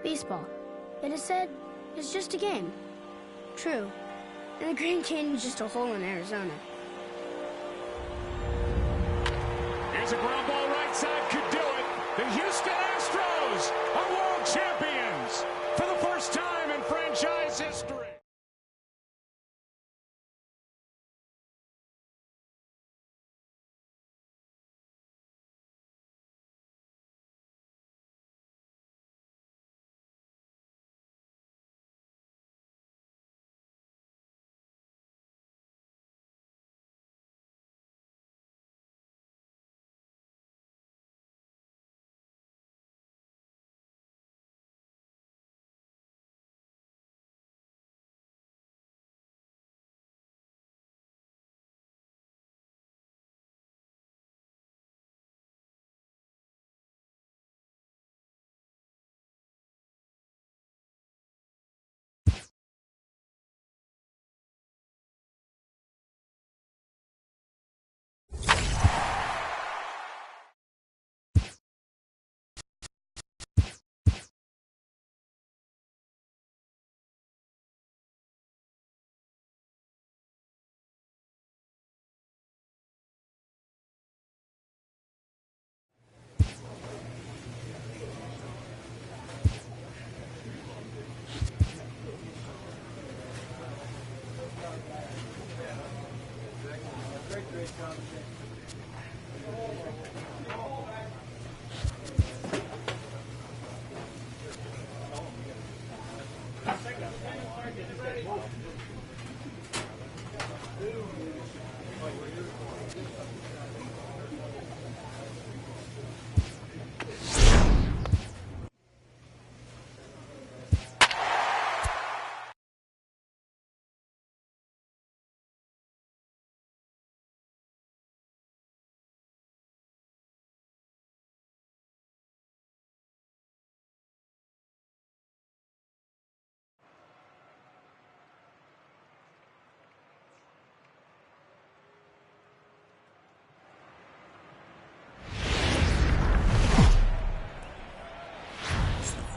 baseball. It is said it's just a game. True. And the Grand Canyon's just a hole in Arizona. Here's a ground ball right side, could do it. The Houston Astros are world champions for the first time in franchise history.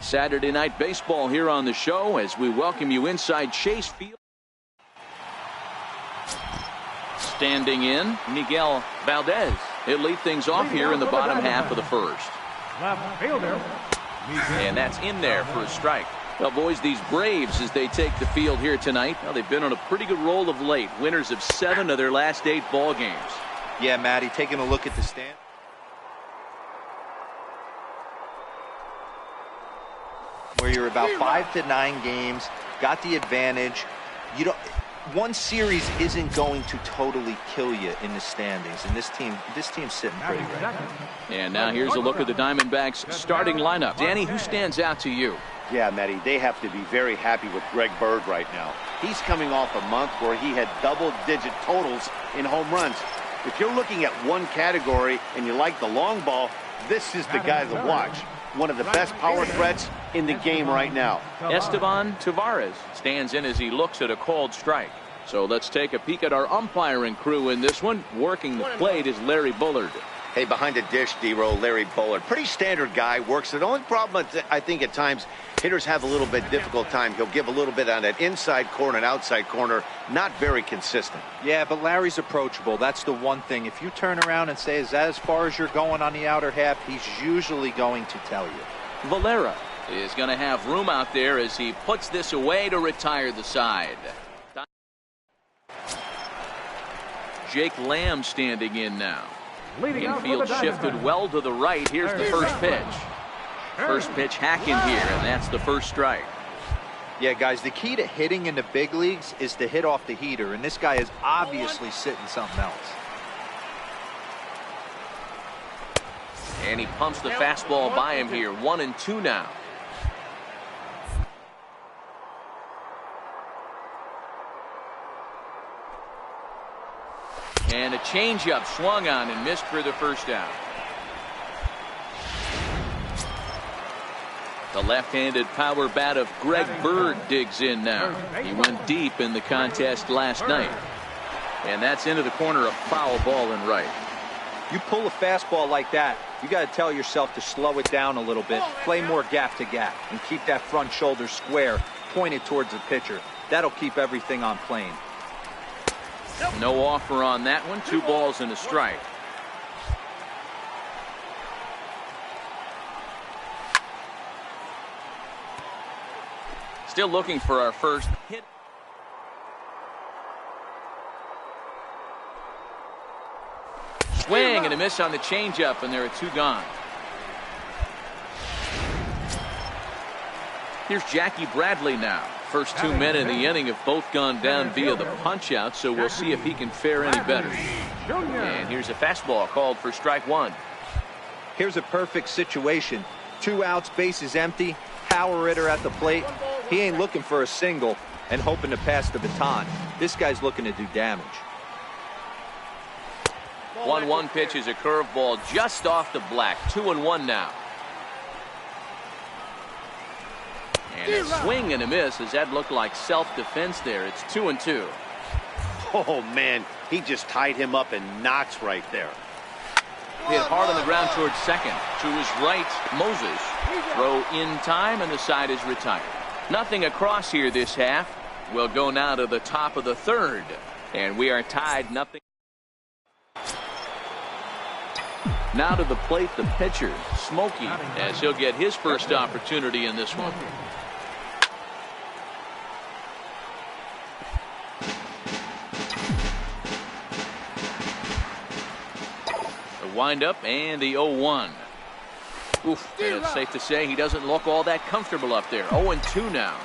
Saturday Night Baseball here on the show as we welcome you inside Chase Field. Standing in, Miguel Valdez. He'll lead things off here in the bottom half of the first. Left fielder. And that's in there for a strike. Well, boys, these Braves, as they take the field here tonight, well, they've been on a pretty good roll of late. Winners of 7 of their last 8 ball games. Yeah, Matty, taking a look at the stand. Where you're about 5 to 9 games, got the advantage. You don't. One series isn't going to totally kill you in the standings, and this team's sitting pretty right now. And now here's a look at the Diamondbacks starting lineup. Danny, who stands out to you? Yeah, Matty, they have to be very happy with Greg Bird right now. He's coming off a month where he had double-digit totals in home runs. If you're looking at one category and you like the long ball, this is the guy to watch. One of the best power threats in the game right now. Esteban Tavares stands in as he looks at a called strike. So let's take a peek at our umpiring crew in this one. Working the plate is Larry Bullard. Hey, behind the dish, D-Roll, Larry Bullard. Pretty standard guy, works it. The only problem, I think, at times, hitters have a little bit difficult time. He'll give a little bit on that inside corner and outside corner. Not very consistent. Yeah, but Larry's approachable. That's the one thing. If you turn around and say, is that as far as you're going on the outer half, he's usually going to tell you. Valera is going to have room out there as he puts this away to retire the side. Jake Lamb standing in now. Infield shifted well to the right. Here's the first pitch. First pitch hack in here, and that's the first strike. Yeah, guys, the key to hitting in the big leagues is to hit off the heater, and this guy is obviously sitting something else. And he pumps the fastball by him here. 1-2 now. And a changeup swung on and missed for the first out. The left-handed power bat of Greg Bird digs in now. He went deep in the contest last night. And that's into the corner, a foul ball and right. You pull a fastball like that, You got to tell yourself to slow it down a little bit, play more gap to gap, and keep that front shoulder square, pointed towards the pitcher. That'll keep everything on plane. No offer on that one. 2 balls and a strike. Still looking for our first hit. Swing and a miss on the changeup, and there are 2 gone. Here's Jackie Bradley now. First 2 men in the inning have both gone down via the punch out, so we'll see if he can fare any better. And here's a fastball called for strike 1. Here's a perfect situation. 2 outs, bases empty, power hitter at the plate. He ain't looking for a single and hoping to pass the baton. This guy's looking to do damage. 1-1 pitch is a curveball just off the black. 2-1 now. And a swing and a miss as that looked like self-defense there. It's 2-2. Oh, man, he just tied him up in knots right there. Hit hard on the ground towards second. To his right, Moses. Throw in time, and the side is retired. Nothing across here this half. We'll go now to the top of the 3rd. And we are tied 0. Now to the plate, the pitcher, Smokey, as he'll get his first opportunity in this one. The windup and the 0-1. Oof, it's safe to say he doesn't look all that comfortable up there. 0-2 now.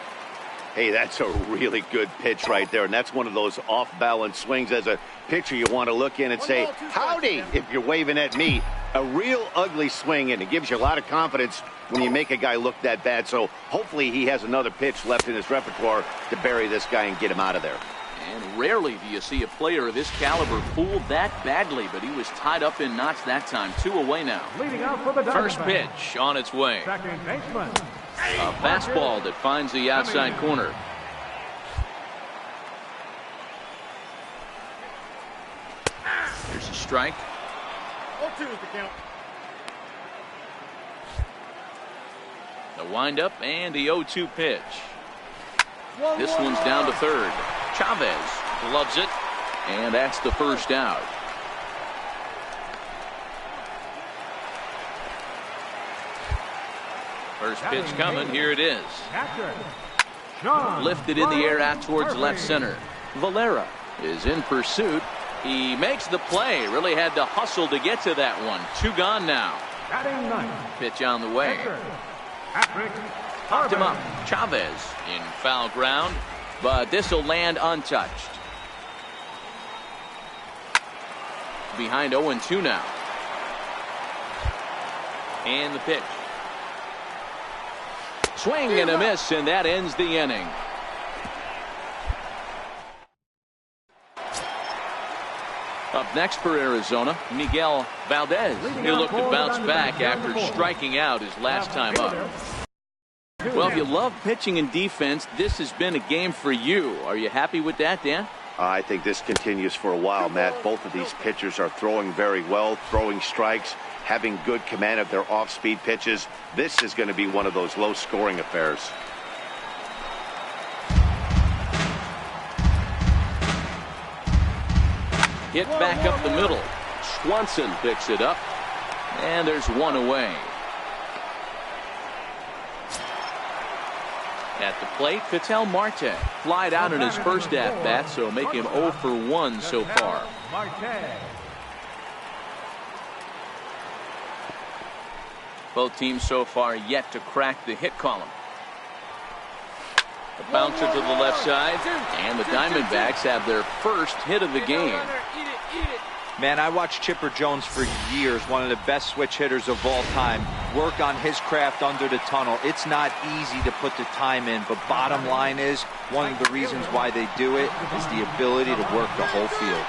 Hey, that's a really good pitch right there, and that's one of those off-balance swings. As a pitcher, you want to look in and say, howdy, if you're waving at me. A real ugly swing, and it gives you a lot of confidence when you make a guy look that bad. So hopefully he has another pitch left in his repertoire to bury this guy and get him out of there. And rarely do you see a player of this caliber fooled that badly, but he was tied up in knots that time. 2 away now. First pitch on its way. A fastball that finds the outside corner. Here's a strike. 0-2 is the count. The windup and the 0-2 pitch. This one's down to 3rd. Chavez gloves it, and that's the first out. First pitch coming. Here it is. Lifted in the air out towards left center. Valera is in pursuit. He makes the play. Really had to hustle to get to that one. 2 gone now. Pitch on the way. Popped him up. Chavez in foul ground, but this will land untouched. Behind 0-2 now. And the pitch. Swing and a miss, and that ends the inning. Up next for Arizona, Miguel Valdez. He'll look to bounce back after striking out his last time up. Well, if you love pitching and defense, this has been a game for you. Are you happy with that, Dan? I think this continues for a while, Matt. Both of these pitchers are throwing very well, throwing strikes, having good command of their off-speed pitches. This is going to be one of those low-scoring affairs. Hit back up the middle. Swanson picks it up, and there's 1 away. At the plate, Ketel Marte flied out in his first at-bat, so make him 0 for 1 so far. Both teams so far yet to crack the hit column. A bouncer to the left side, and the Diamondbacks have their first hit of the game. Man, I watched Chipper Jones for years, one of the best switch hitters of all time. Work on his craft under the tunnel. It's not easy to put the time in, but bottom line is, one of the reasons why they do it is the ability to work the whole field.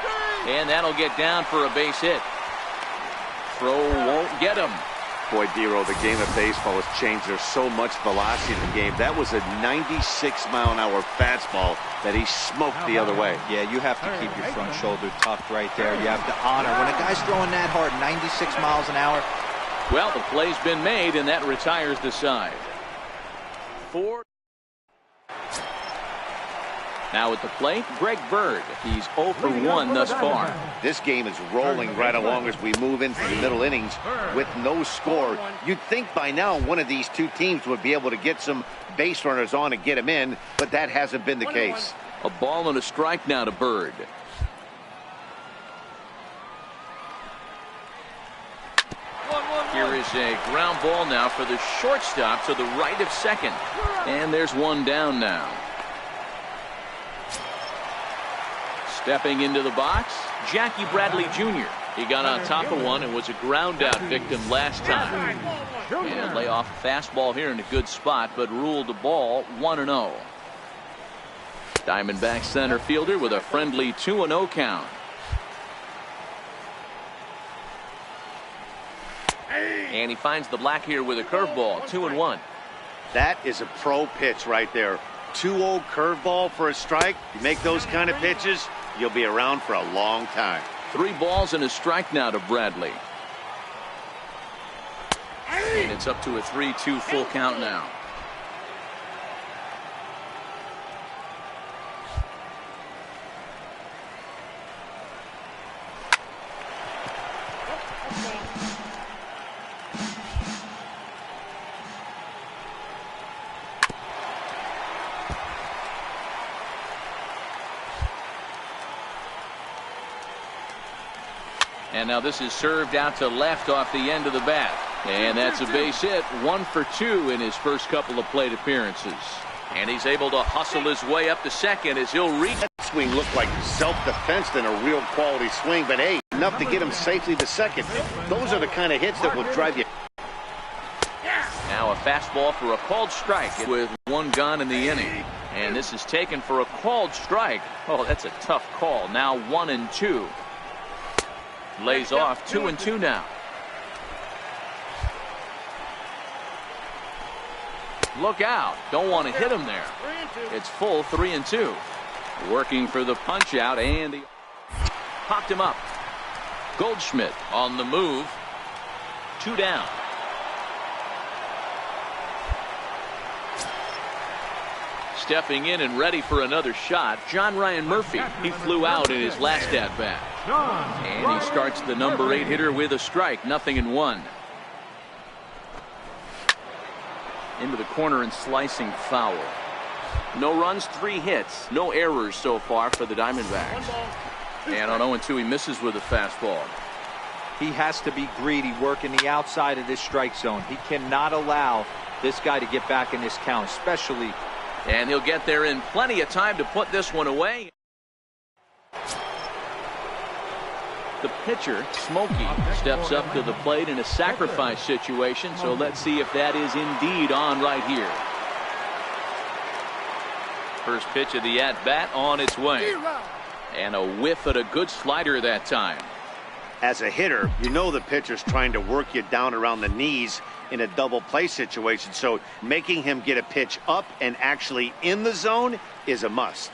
And that'll get down for a base hit. Throw won't get him. Boy, Dero, the game of baseball has changed. There's so much velocity in the game. That was a 96-mile-an-hour fastball that he smoked the other way. Yeah, you have to keep your front shoulder tucked right there. You have to honor. When a guy's throwing that hard, 96 miles an hour, Well, the play's been made, and that retires the side. Now at the plate, Greg Bird. He's 0 for 1 thus far. This game is rolling right along as we move into the middle innings with no score. You'd think by now one of these two teams would be able to get some base runners on and get them in, but that hasn't been the case. A ball and a strike now to Bird. Here is a ground ball now for the shortstop to the right of second. And there's one down now. Stepping into the box, Jackie Bradley Jr. He got on top of one and was a ground out victim last time. And lay off a fastball here in a good spot, but ruled the ball 1-0. Diamondback center fielder with a friendly 2-0 count. And he finds the black here with a curveball, 2-1. That is a pro pitch right there. 2-0 curveball for a strike. You make those kind of pitches, you'll be around for a long time. 3 balls and a strike now to Bradley. And it's up to a 3-2 full count now. And now this is served out to left off the end of the bat. And that's a base hit. 1 for 2 in his first couple of plate appearances. And he's able to hustle his way up to second as he'll reach. That swing looked like self-defense than a real quality swing, but hey, enough to get him safely to second. Those are the kind of hits that will drive you. Now a fastball for a called strike with 1 gone in the inning. And this is taken for a called strike. Oh, that's a tough call. Now 1-2. Lays off 2-2 now. Look out. Don't want to hit him there. It's full 3-2. Working for the punch out, and he popped him up. Goldschmidt on the move. 2 down. Stepping in and ready for another shot, John Ryan Murphy. He flew out in his last at-bat. And he starts the number 8 hitter with a strike, 0-1. Into the corner and slicing foul. No runs, 3 hits, no errors so far for the Diamondbacks. And on 0-2, he misses with a fastball. He has to be greedy, working the outside of this strike zone. He cannot allow this guy to get back in this count, especially. And he'll get there in plenty of time to put this one away. The pitcher, Smokey, steps up to the plate in a sacrifice situation, so let's see if that is indeed on right here. First pitch of the at-bat on its way. And a whiff at a good slider that time. As a hitter, you know the pitcher's trying to work you down around the knees in a double play situation, so making him get a pitch up and actually in the zone is a must.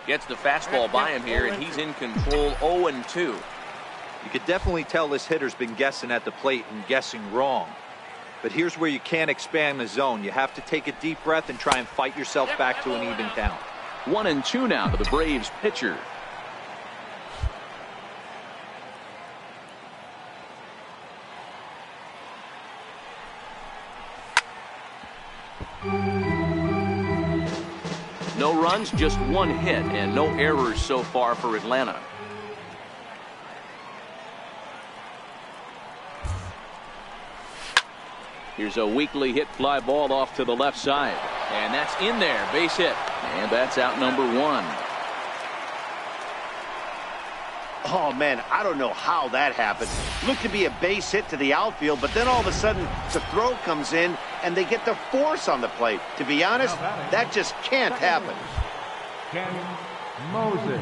Gets the fastball by him here, and he's in control. 0-2. You could definitely tell this hitter's been guessing at the plate and guessing wrong. But here's where you can't expand the zone. You have to take a deep breath and try and fight yourself back to an even count. 1-2 now to the Braves pitcher. No runs, just 1 hit, and no errors so far for Atlanta. Here's a weakly hit fly ball off to the left side. And that's in there, base hit. And that's out number 1. Oh, man, I don't know how that happened. Looked to be a base hit to the outfield, but then all of a sudden the throw comes in and they get the force on the plate. To be honest, that just can't happen. Moses.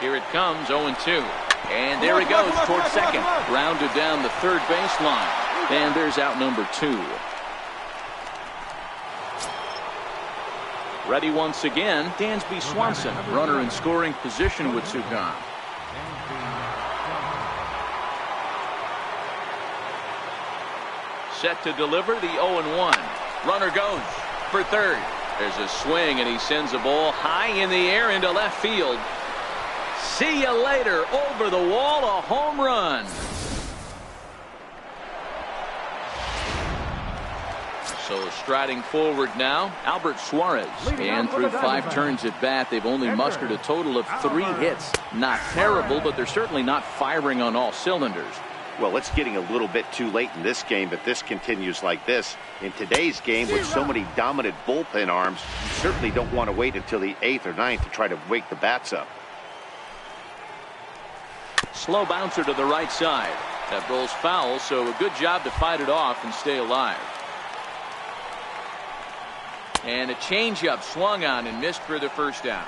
Here it comes, 0-2. And there he goes towards second. Grounded down the third baseline. And there's out number 2. Ready once again, Dansby Swanson, runner in scoring position with two gone. Set to deliver the 0-1. Runner goes for third. There's a swing, and he sends a ball high in the air into left field. See you later. Over the wall, a home run. So striding forward now, Albert Suarez. And through 5 turns at bat, they've only mustered a total of 3 hits. Not terrible, but they're certainly not firing on all cylinders. Well, it's getting a little bit too late in this game if this continues like this. In today's game, with so many dominant bullpen arms, you certainly don't want to wait until the 8th or 9th to try to wake the bats up. Slow bouncer to the right side. That rolls foul, so a good job to fight it off and stay alive. And a changeup swung on and missed for the first down.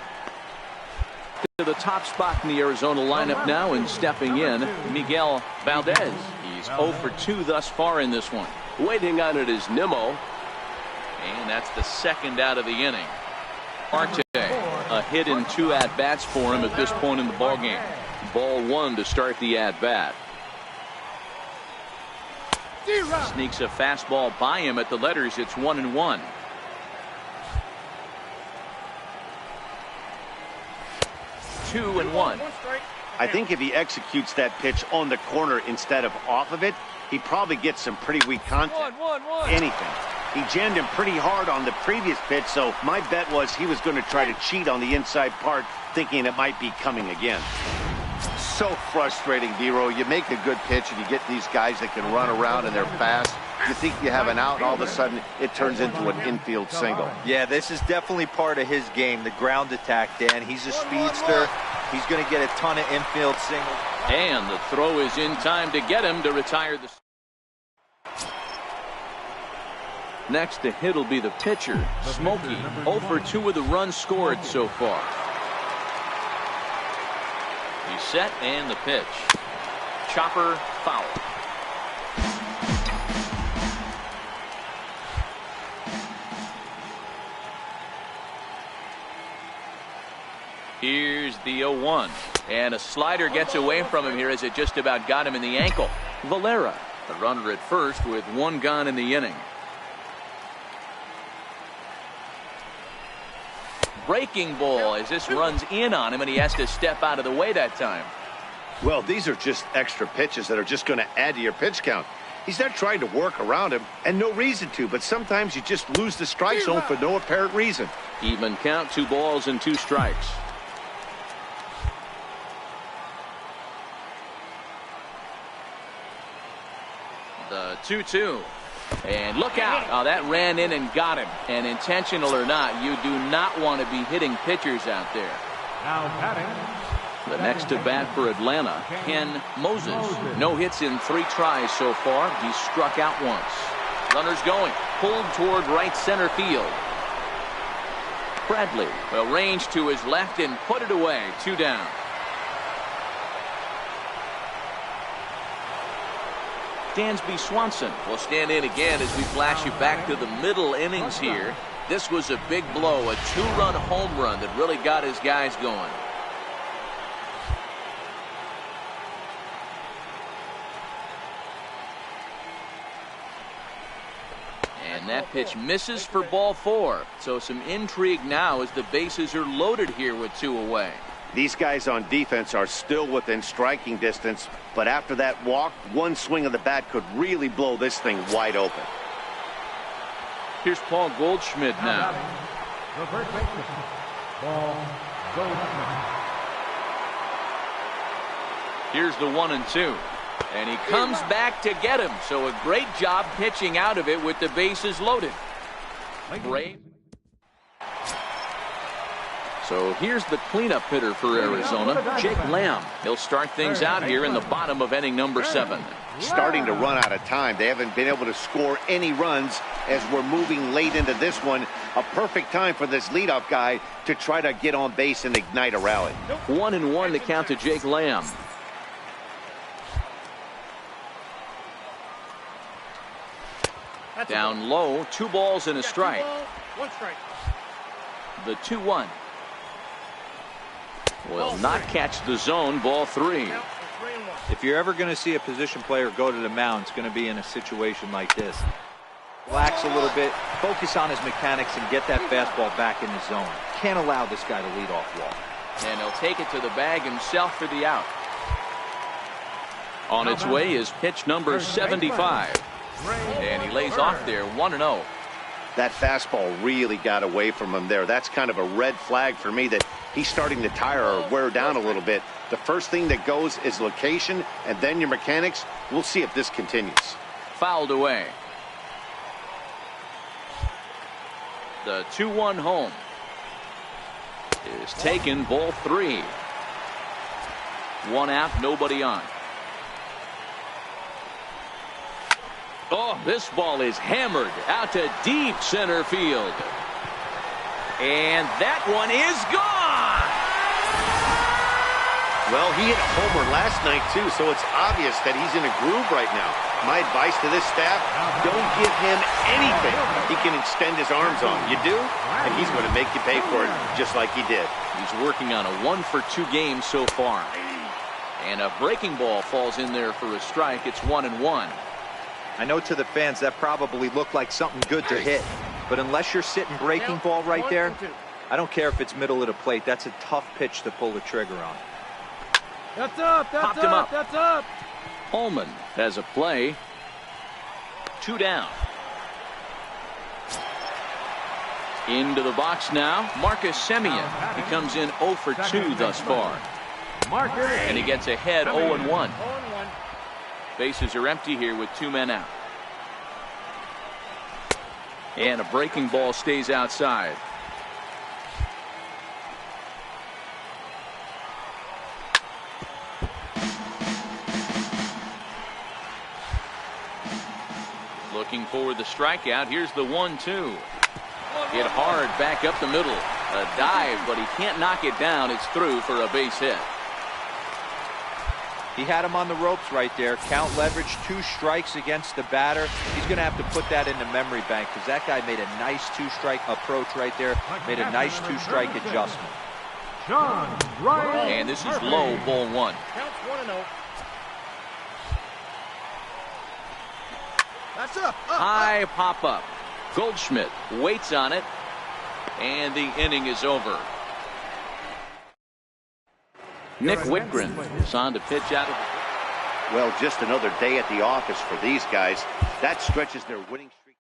To the top spot in the Arizona lineup now, and stepping in, Miguel Valdez. He's 0 for 2 thus far in this one. Waiting on it is Nimmo. And that's the second out of the inning. Marte, a hit in 2 at-bats for him at this point in the ballgame. Ball 1 to start the at-bat. Sneaks a fastball by him at the letters. It's 1-1. Two and one. I think if he executes that pitch on the corner instead of off of it, he probably gets some pretty weak contact. Anything. He jammed him pretty hard on the previous pitch, so my bet was he was going to try to cheat on the inside part, thinking it might be coming again. So frustrating, D-Row. You make a good pitch and you get these guys that can run around and they're fast. You think you have an out, and all of a sudden it turns into an infield single. Yeah, this is definitely part of his game, the ground attack, Dan. He's a speedster. He's going to get a ton of infield singles. And the throw is in time to get him to retire the... Next to hit will be the pitcher, Smokey. 0 for 2 with the runs scored so far. He's set, and the pitch. Chopper foul. Here's the 0-1. And a slider gets away from him here as it just about got him in the ankle. Valera, the runner at first with 1 gone in the inning. Breaking ball as this runs in on him, and he has to step out of the way that time. Well, these are just extra pitches that are just going to add to your pitch count. He's not trying to work around him, and no reason to, but sometimes you just lose the strike zone for no apparent reason. Even count, 2 balls and 2 strikes. The 2-2. And look out. Oh, that ran in and got him. And intentional or not, you do not want to be hitting pitchers out there. Now batting. The next to bat for Atlanta, Ken Moses. No hits in 3 tries so far. He struck out once. Runners going. Pulled toward right center field. Bradley will range to his left and put it away. 2 down. Dansby Swanson will stand in again as we flash you back to the middle innings here. This was a big blow, a 2-run home run that really got his guys going. And that pitch misses for ball 4. So some intrigue now as the bases are loaded here with 2 away. These guys on defense are still within striking distance, but after that walk, 1 swing of the bat could really blow this thing wide open. Here's Paul Goldschmidt now. The first baseman, Paul Goldschmidt. Here's the 1-2. And he comes back to get him. So a great job pitching out of it with the bases loaded. Brave. So here's the cleanup hitter for Arizona, Jake Lamb. He'll start things out here in the bottom of inning number 7. Starting to run out of time. They haven't been able to score any runs as we're moving late into this one. A perfect time for this leadoff guy to try to get on base and ignite a rally. 1-1 to count to Jake Lamb. Down low, 2 balls and a strike. 1 strike. The 2-1. Will not catch the zone. Ball 3. If you're ever going to see a position player go to the mound, it's going to be in a situation like this. Relax a little bit, focus on his mechanics, and get that fastball back in the zone. Can't allow this guy to lead off walk. And he'll take it to the bag himself for the out. On its way is pitch number 75. And he lays off there 1-0. That fastball really got away from him there. That's kind of a red flag for me that he's starting to tire or wear down a little bit. The first thing that goes is location and then your mechanics. We'll see if this continues. Fouled away. The 2-1 home is taken. Ball 3. 1 out, nobody on. Oh, this ball is hammered out to deep center field. And that one is gone. Well, he hit a homer last night, too, so it's obvious that he's in a groove right now. My advice to this staff, don't give him anything he can extend his arms on. You do, and he's going to make you pay for it, just like he did. He's working on a 1-for-2 game so far. And a breaking ball falls in there for a strike. It's 1-1. I know to the fans that probably looked like something good to hit, but unless you're sitting breaking ball right there, I don't care if it's middle of the plate. That's a tough pitch to pull the trigger on. That's up, Popped him up. that's up. Holman has a play. 2 down. Into the box now, Marcus Semien. He comes in 0 for 2 thus far. And he gets ahead 0-1. Bases are empty here with 2 men out. And a breaking ball stays outside. Looking for the strikeout. Here's the 1-2. Hit hard back up the middle. A dive, but he can't knock it down. It's through for a base hit. He had him on the ropes right there. Count leverage, 2 strikes against the batter. He's going to have to put that in the memory bank because that guy made a nice 2-strike approach right there. Made a nice 2-strike adjustment. And this is low, ball 1. Counts 1-0. That's up. High pop up. Goldschmidt waits on it. And the inning is over. Nick Whitgren is on to pitch out of the... Well, just another day at the office for these guys. That stretches their winning streak.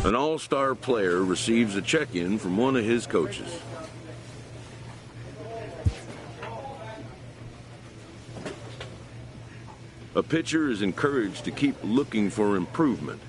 An all-star player receives a check-in from one of his coaches. A pitcher is encouraged to keep looking for improvement.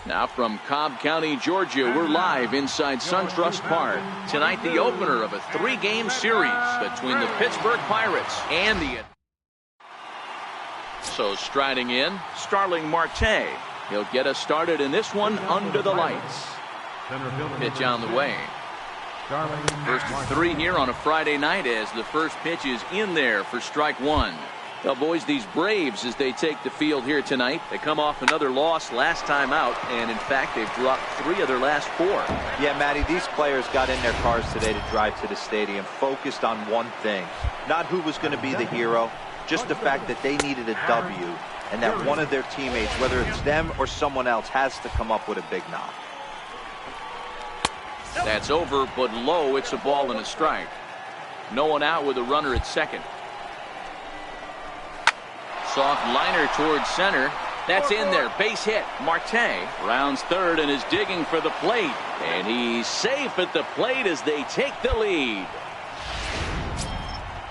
Now from Cobb County, Georgia, we're live inside SunTrust Park. Tonight, the opener of a 3-game series between the Pittsburgh Pirates and the... So striding in, Starling Marte. He'll get us started in this one under the lights. Pitch on the way. First and 3 here on a Friday night as the first pitch is in there for strike 1. Well, boys, these Braves, as they take the field here tonight, they come off another loss last time out, and in fact, they've dropped 3 of their last 4. Yeah, Matty, these players got in their cars today to drive to the stadium, focused on one thing. Not who was going to be the hero, just the fact that they needed a W, and that one of their teammates, whether it's them or someone else, has to come up with a big knock. That's over, but low. It's a ball and a strike. No one out with a runner at second. Soft liner towards center. That's in there. Base hit. Marte rounds third and is digging for the plate. And he's safe at the plate as they take the lead.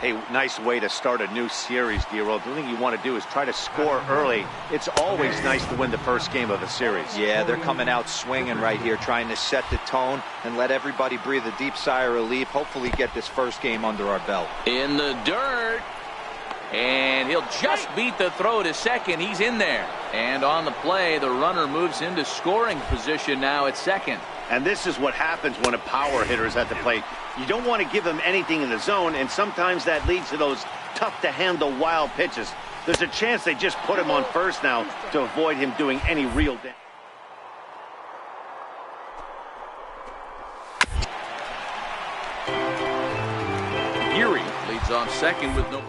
Hey, nice way to start a new series, D-Roll. The thing you want to do is try to score early. It's always nice to win the first game of a series. Yeah, they're coming out swinging right here, trying to set the tone and let everybody breathe a deep sigh of relief. Hopefully get this first game under our belt. In the dirt. And he'll just beat the throw to second. He's in there. And on the play, the runner moves into scoring position now at second. And this is what happens when a power hitter is at the plate. You don't want to give him anything in the zone, and sometimes that leads to those tough-to-handle wild pitches. There's a chance they just put him on first now to avoid him doing any real damage. Erie leads off second with no...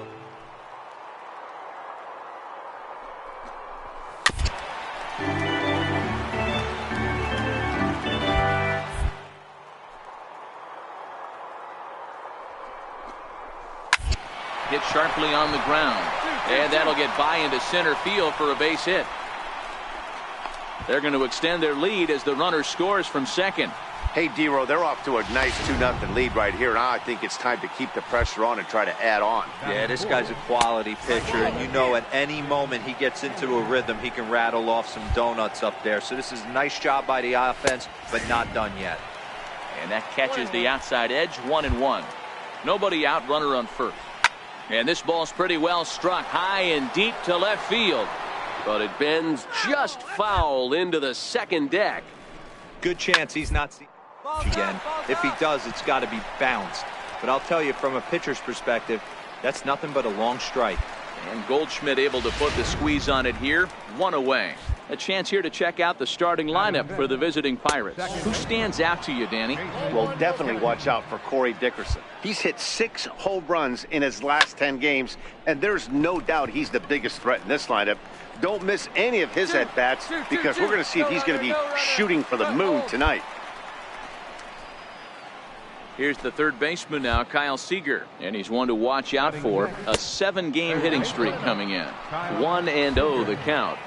Hit sharply on the ground, and that'll get by into center field for a base hit. They're going to extend their lead as the runner scores from second. Hey, D-Roll, they're off to a nice 2-0 lead right here. Now I think it's time to keep the pressure on and try to add on. Yeah, this guy's a quality pitcher, and you know at any moment he gets into a rhythm, he can rattle off some donuts up there. So this is a nice job by the offense, but not done yet. And that catches the outside edge, 1-1. Nobody out, runner on first. And this ball's pretty well struck high and deep to left field. But it bends just foul into the second deck. Good chance he's not seeing again. If he does, it's got to be bounced. But I'll tell you, from a pitcher's perspective, that's nothing but a long strike. And Goldschmidt able to put the squeeze on it here. 1 away. A chance here to check out the starting lineup for the visiting Pirates. Who stands out to you, Danny? Well, definitely watch out for Corey Dickerson. He's hit 6 home runs in his last 10 games, and there's no doubt he's the biggest threat in this lineup. Don't miss any of his at-bats because we're going to see if he's going to be shooting for the moon tonight. Here's the third baseman now, Kyle Seager, and he's one to watch out for. A 7-game hitting streak coming in. 1-0 the count.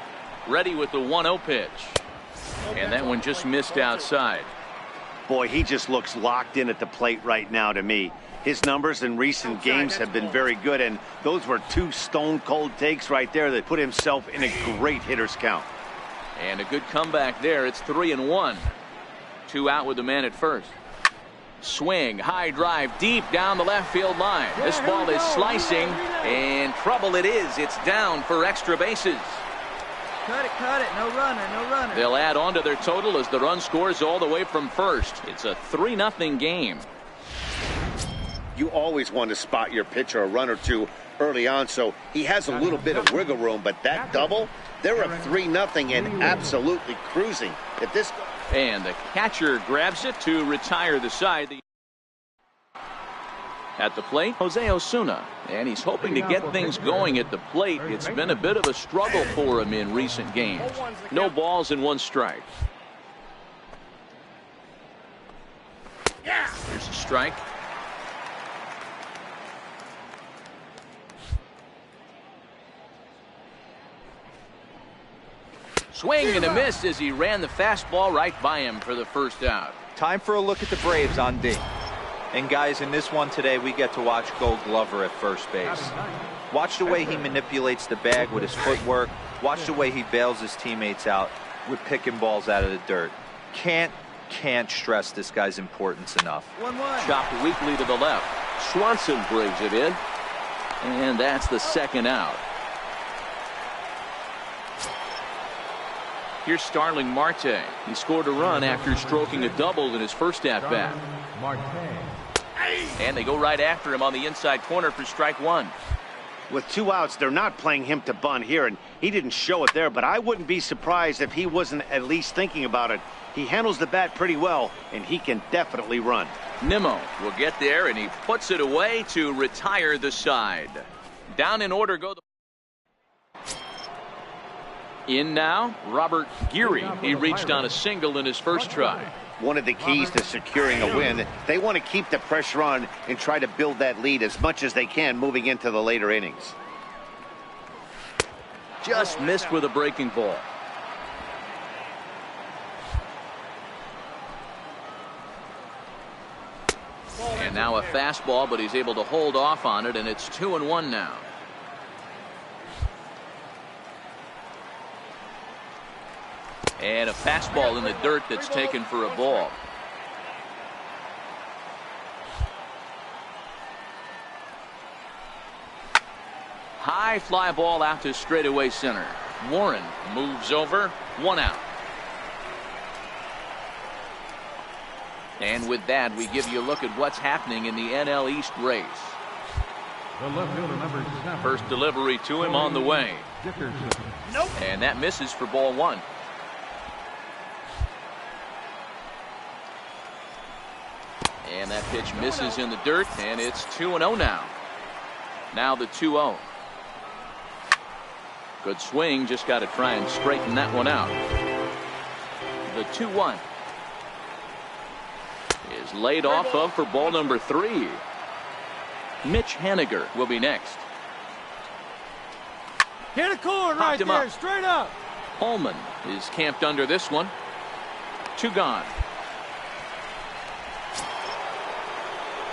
Ready with the 1-0 pitch. And that one just missed outside. Boy, he just looks locked in at the plate right now to me. His numbers in recent games have been very good, and those were 2 stone-cold takes right there that put himself in a great hitter's count. And a good comeback there. It's 3-1. 2 out with the man at first. Swing, high drive, deep down the left field line. This ball is slicing, and trouble it is. It's down for extra bases. Cut it, no runner, no runner. They'll add on to their total as the run scores all the way from first. It's a 3-0 game. You always want to spot your pitcher a run or two early on, so he has a little bit of wiggle room, but that double, they're up 3-0 and absolutely cruising. If this... And the catcher grabs it to retire the side. At the plate, Jose Osuna, and he's hoping to get things going at the plate. It's been a bit of a struggle for him in recent games. No balls and 1 strike. Here's a strike. Swing and a miss as he ran the fastball right by him for the first out. Time for a look at the Braves on D. And guys, in this one today, we get to watch Gold Glover at first base. Watch the way he manipulates the bag with his footwork. Watch the way he bails his teammates out. with picking balls out of the dirt. Can't stress this guy's importance enough. 1-1. Chopped weakly to the left. Swanson brings it in. And that's the second out. Here's Starling Marte. He scored a run after stroking a double in his first at-bat. And they go right after him on the inside corner for strike one. With 2 outs, they're not playing him to bunt here, and he didn't show it there, but I wouldn't be surprised if he wasn't at least thinking about it. He handles the bat pretty well, and he can definitely run. Nimmo will get there, and he puts it away to retire the side. Down in order go the... In now, Robert Geary. He reached on a single in his first try. One of the keys to securing a win, they want to keep the pressure on and try to build that lead as much as they can moving into the later innings. Just missed with a breaking ball. And now a fastball, but he's able to hold off on it, and it's 2-1 now. And a fastball in the dirt that's taken for a ball. High fly ball out to straightaway center. Warren moves over, 1 out. And with that, we give you a look at what's happening in the NL East race. First delivery to him on the way. And that misses for ball 1. And that pitch misses in the dirt, and it's 2-0 now. Now the 2-0. Good swing, just got to try and straighten that one out. The 2-1 is laid off of for ball number 3. Mitch Haniger will be next. Hit a corner right there, straight up. Holman is camped under this one. 2 gone.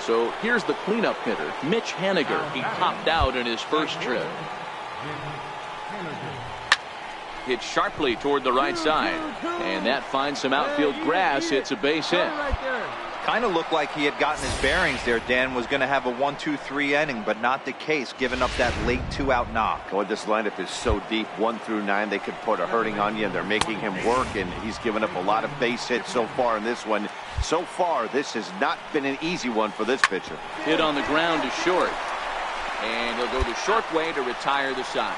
So here's the cleanup hitter, Mitch Haniger. He popped out in his first trip. Hit sharply toward the right side, and that finds some outfield grass. It's a base hit. Kind of looked like he had gotten his bearings there. Dan was going to have a 1-2-3 inning, but not the case, giving up that late 2-out knock. Oh, this lineup is so deep, 1 through 9. They could put a hurting on you, and they're making him work, and he's given up a lot of base hits so far in this one. So far, this has not been an easy one for this pitcher. Hit on the ground to short, and he'll go the short way to retire the side.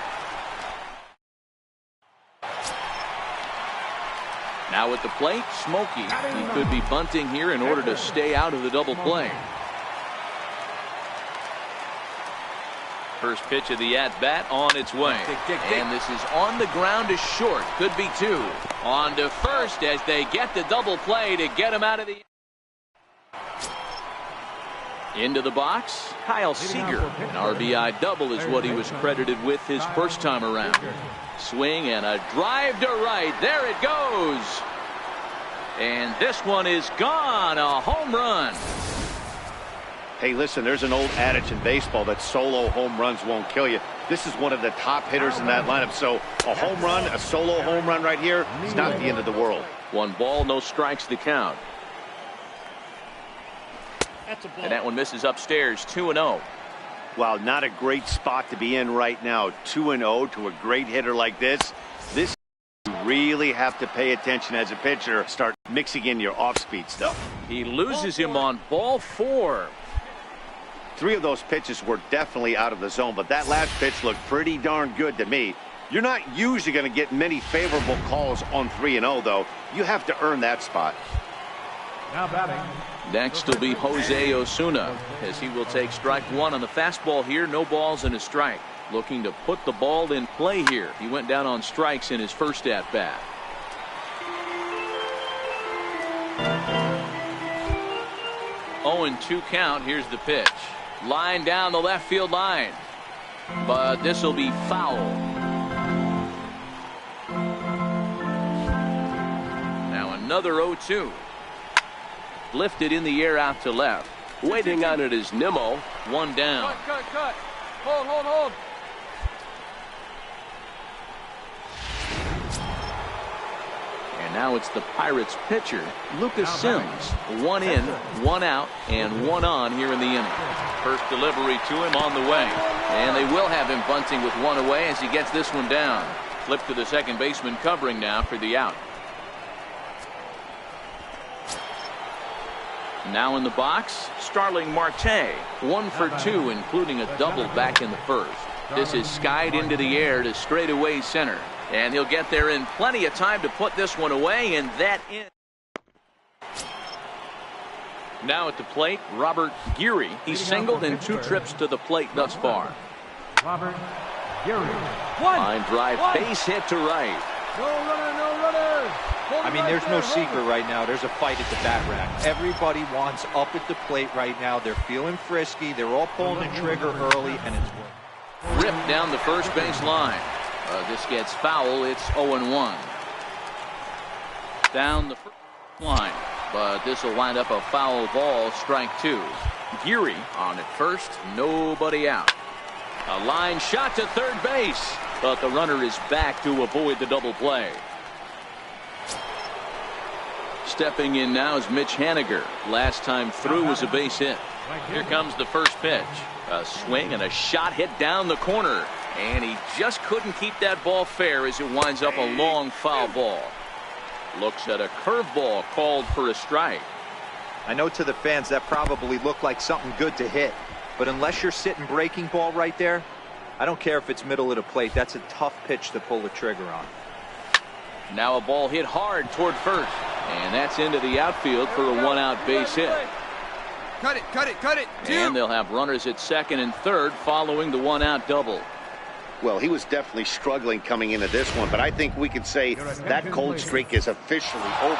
Now at the plate, Smokey. He could be bunting here in order to stay out of the double play. First pitch of the at-bat on its way. And this is on the ground to short. Could be 2. On to first as they get the double play to get him out of the... Into the box, Kyle Seager. An RBI double is what he was credited with his first time around. Swing and a drive to right. There it goes. And this one is gone. A home run. Hey, listen, there's an old adage in baseball that solo home runs won't kill you. This is one of the top hitters in that lineup. So a home run, a solo home run right here, it's not the end of the world. 1 ball, no strikes to count. And that one misses upstairs. 2-0. Wow, not a great spot to be in right now. 2-0 to a great hitter like this. This you really have to pay attention as a pitcher. Start mixing in your off-speed stuff. He loses him on ball 4. 3 of those pitches were definitely out of the zone, but that last pitch looked pretty darn good to me. You're not usually going to get many favorable calls on 3-0, though. You have to earn that spot. Now batting. Next will be Jose Osuna, as he will take strike 1 on the fastball here. No balls and a strike. Looking to put the ball in play here. He went down on strikes in his first at-bat. Oh, and 2 count. Here's the pitch. Line down the left field line. But this will be foul. Now another 0-2. Lifted in the air out to left. Waiting on it is Nimmo. 1 down. Cut. Hold. Now it's the Pirates pitcher, Lucas Sims. 1 in, 1 out, and 1 on here in the inning. First delivery to him on the way. And they will have him bunting with 1 away as he gets this one down. Flip to the second baseman covering now for the out. Now in the box, Starling Marte. 1 for 2, including a double back in the first. This is skied into the air to straightaway center. And he'll get there in plenty of time to put this one away, and that in. Now at the plate, Robert Geary. He's singled in 2 trips to the plate thus far. Robert Geary. Line drive, base hit to right. No runner, no runners. I mean, there's no secret right now. There's a fight at the bat rack. Everybody wants up at the plate right now. They're feeling frisky. They're all pulling the trigger early, and it's working. Ripped down the first base line. This gets foul. It's 0-1. Down the first line. But this will wind up a foul ball, strike 2. Geary on at first. Nobody out. A line shot to third base. But the runner is back to avoid the double play. Stepping in now is Mitch Haniger. Last time through was a base hit. Here comes the first pitch. A swing and a shot hit down the corner. And he just couldn't keep that ball fair as it winds up a long foul ball. Looks at a curveball called for a strike. I know to the fans that probably looked like something good to hit. But unless you're sitting breaking ball right there, I don't care if it's middle of the plate. That's a tough pitch to pull the trigger on. Now a ball hit hard toward first. And that's into the outfield for a 1-out base hit. Cut it, cut it, cut it. And they'll have runners at second and third following the 1-out double. Well, he was definitely struggling coming into this one, but I think we could say that cold streak is officially over.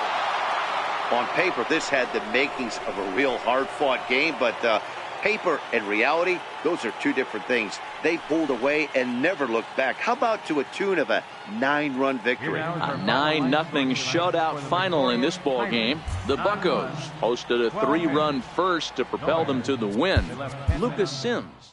On paper, this had the makings of a real hard-fought game, but paper and reality, those are 2 different things. They pulled away and never looked back. How about to a tune of a 9-run victory? A 9-0 shutout final in this ball game. The Buccos posted a 3-run first to propel them to the win. Lucas Sims.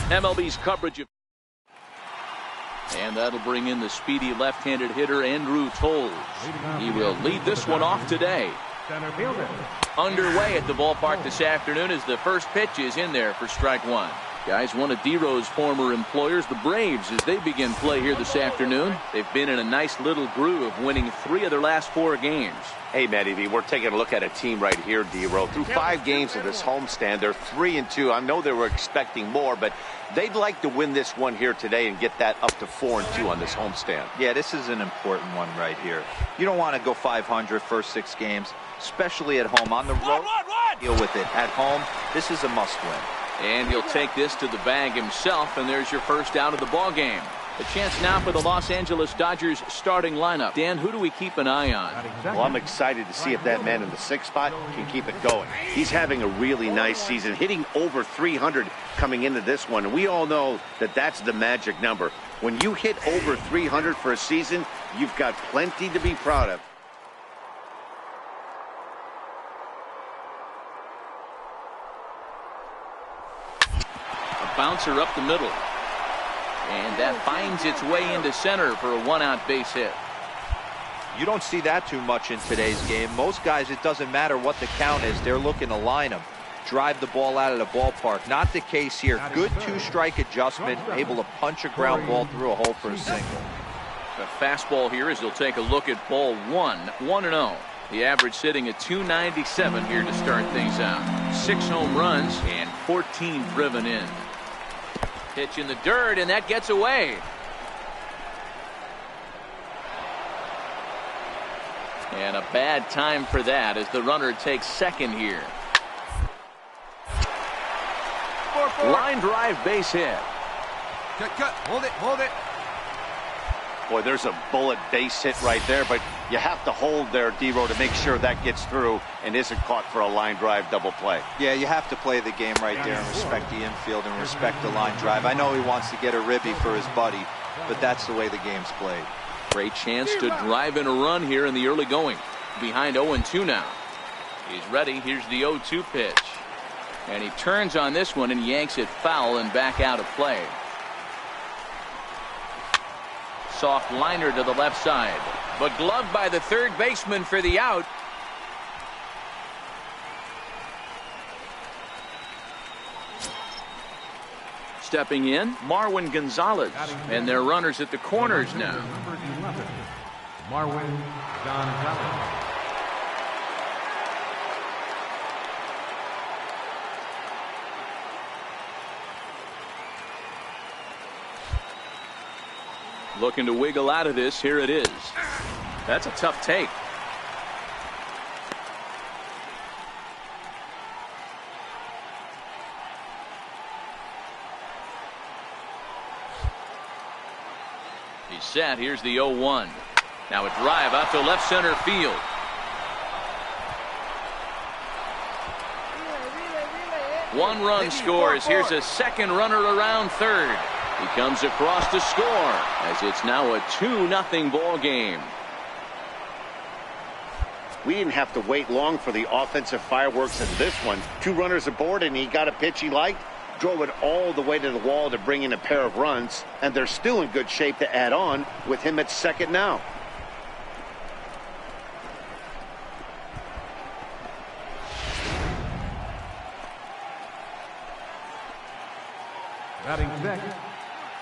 MLB's coverage of, and that'll bring in the speedy left-handed hitter Andrew Toles. He will lead this one off today. Underway at the ballpark this afternoon as the first pitch is in there for strike 1. Guys, one of D-Row's former employers, the Braves, as they begin play here this afternoon. They've been in a nice little groove, winning 3 of their last 4 games. Hey, Matty V, we're taking a look at a team right here, D-Row. Through 5 games of this homestand, they're 3-2. I know they were expecting more, but they'd like to win this one here today and get that up to 4-2 on this homestand. Yeah, this is an important one right here. You don't want to go 500 first 6 games, especially at home. On the road, deal with it. At home, this is a must-win. And he'll take this to the bag himself, and there's your first out of the ball game. A chance now for the Los Angeles Dodgers starting lineup. Dan, who do we keep an eye on? Well, I'm excited to see if that man in the 6th spot can keep it going. He's having a really nice season, hitting over 300 coming into this one. And we all know that that's the magic number. When you hit over 300 for a season, you've got plenty to be proud of. A bouncer up the middle. And that finds its way into center for a 1-out base hit. You don't see that too much in today's game. Most guys, it doesn't matter what the count is. They're looking to line them, drive the ball out of the ballpark. Not the case here. Good two-strike adjustment, able to punch a ground ball through a hole for a single. The fastball here as he'll take a look at ball 1-0. The average sitting at 297 here to start things out. 6 home runs and 14 driven in. Pitch in the dirt, and that gets away. And a bad time for that as the runner takes second here. Line drive base hit. Cut, hold it. Boy, there's a bullet base hit right there, but you have to hold there, D-Row, to make sure that gets through and isn't caught for a line drive double play. Yeah, you have to play the game right there and respect the infield and respect the line drive. I know he wants to get a ribby for his buddy, but that's the way the game's played. Great chance to drive in a run here in the early going. Behind 0-2 now. He's ready. Here's the 0-2 pitch. And he turns on this one and yanks it foul and back out of play. Soft liner to the left side, but gloved by the third baseman for the out. Stepping in, Marwin Gonzalez, and their runners at the corners now. Marwin Gonzalez. Looking to wiggle out of this. Here it is. That's a tough take. He's set. Here's the 0-1. Now a drive out to left center field. One run scores. Here's a second runner around third. He comes across to score as it's now a 2-0 ball game. We didn't have to wait long for the offensive fireworks in this one. 2 runners aboard, and he got a pitch he liked, drove it all the way to the wall to bring in a pair of runs, and they're still in good shape to add on with him at second now. Batting second,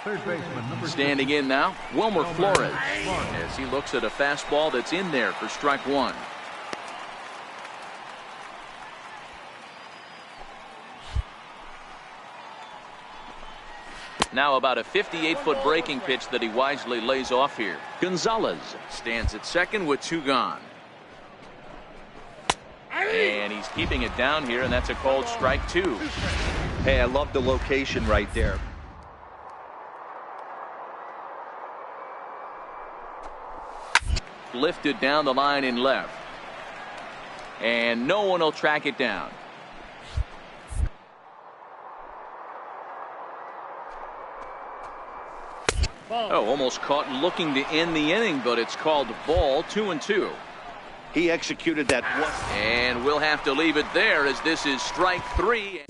third baseman, number 2. Standing in now, Wilmer Flores, as he looks at a fastball that's in there for strike 1. Now about a 58-foot breaking pitch that he wisely lays off here. Gonzalez stands at second with 2 gone. And he's keeping it down here, and that's a called strike 2. Hey, I love the location right there. Lifted down the line in left. And no one will track it down. Oh, almost caught looking to end the inning, but it's called ball. 2-2. He executed that one. And we'll have to leave it there as this is strike 3.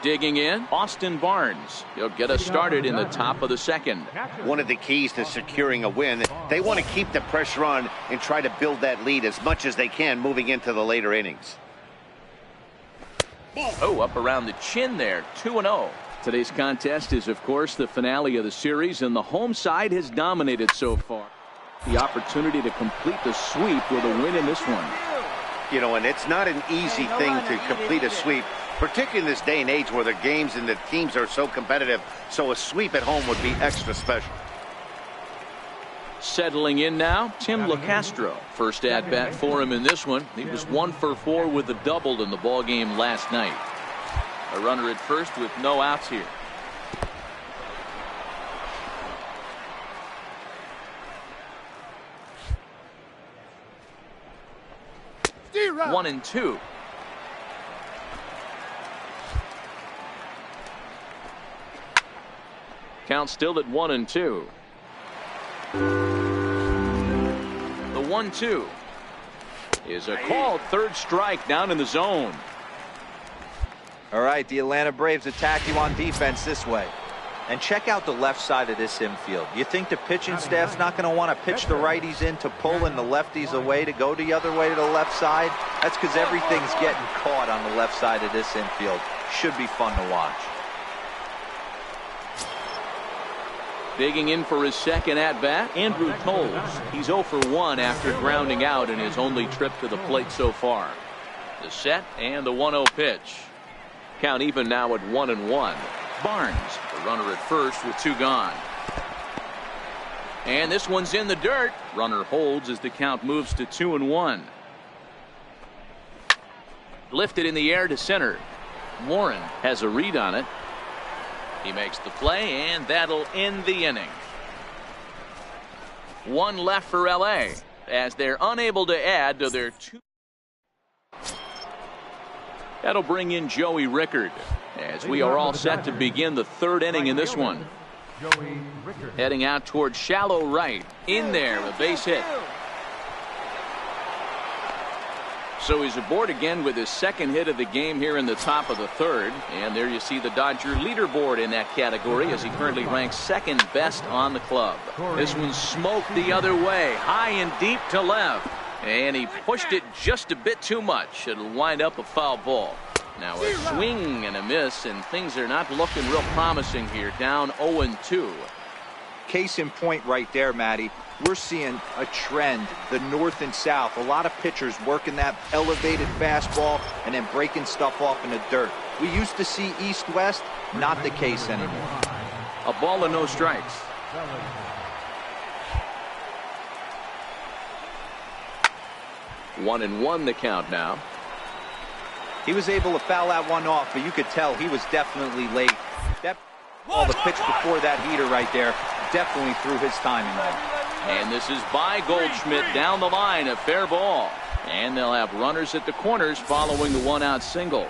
Digging in, Austin Barnes. He'll get us started in the top of the second. One of the keys to securing a win, they want to keep the pressure on and try to build that lead as much as they can moving into the later innings. Oh, up around the chin there. 2-0. Today's contest is, of course, the finale of the series, and the home side has dominated so far. The opportunity to complete the sweep with a win in this one. You know, and it's not an easy thing to complete a sweep, particularly in this day and age where the games and the teams are so competitive. So a sweep at home would be extra special. Settling in now, Tim LaCastro. First at bat for him in this one. He was 1 for 4 with a double in the ball game last night. A runner at first with no outs here. D-Row. 1-2. Count still at 1-2. The 1-2 is a called third strike down in the zone. All right, the Atlanta Braves attack you on defense this way. And check out the left side of this infield. You think the pitching staff's not going to want to pitch the righties in to pull and the lefties away to go the other way to the left side? That's because everything's getting caught on the left side of this infield. Should be fun to watch. Digging in for his second at-bat, Andrew Toles. He's 0 for 1 after grounding out in his only trip to the plate so far. The set and the 1-0 pitch. Count even now at 1-1. Barnes, the runner at first with 2 gone. And this one's in the dirt. Runner holds as the count moves to 2-1. Lifted in the air to center. Warren has a read on it. He makes the play, and that'll end the inning. 1 left for LA as they're unable to add to their 2. That'll bring in Joey Rickard as we are all set to begin the 3rd inning in this one. Heading out towards shallow right. In there, a base hit. So he's aboard again with his 2nd hit of the game here in the top of the 3rd. And there you see the Dodger leaderboard in that category as he currently ranks 2nd best on the club. This one smoked the other way, high and deep to left. And he pushed it just a bit too much. It'll wind up a foul ball. Now a swing and a miss, and things are not looking real promising here. Down 0-2. Case in point right there, Matty. We're seeing a trend, the north and south. A lot of pitchers working that elevated fastball and then breaking stuff off in the dirt. We used to see east-west, not the case anymore. A ball and no strikes. One and one the count now. He was able to foul that one off, but you could tell he was definitely late. The pitch before that heater right there definitely threw his timing off. And this is by Goldschmidt down the line, a fair ball. And they'll have runners at the corners following the 1-out single.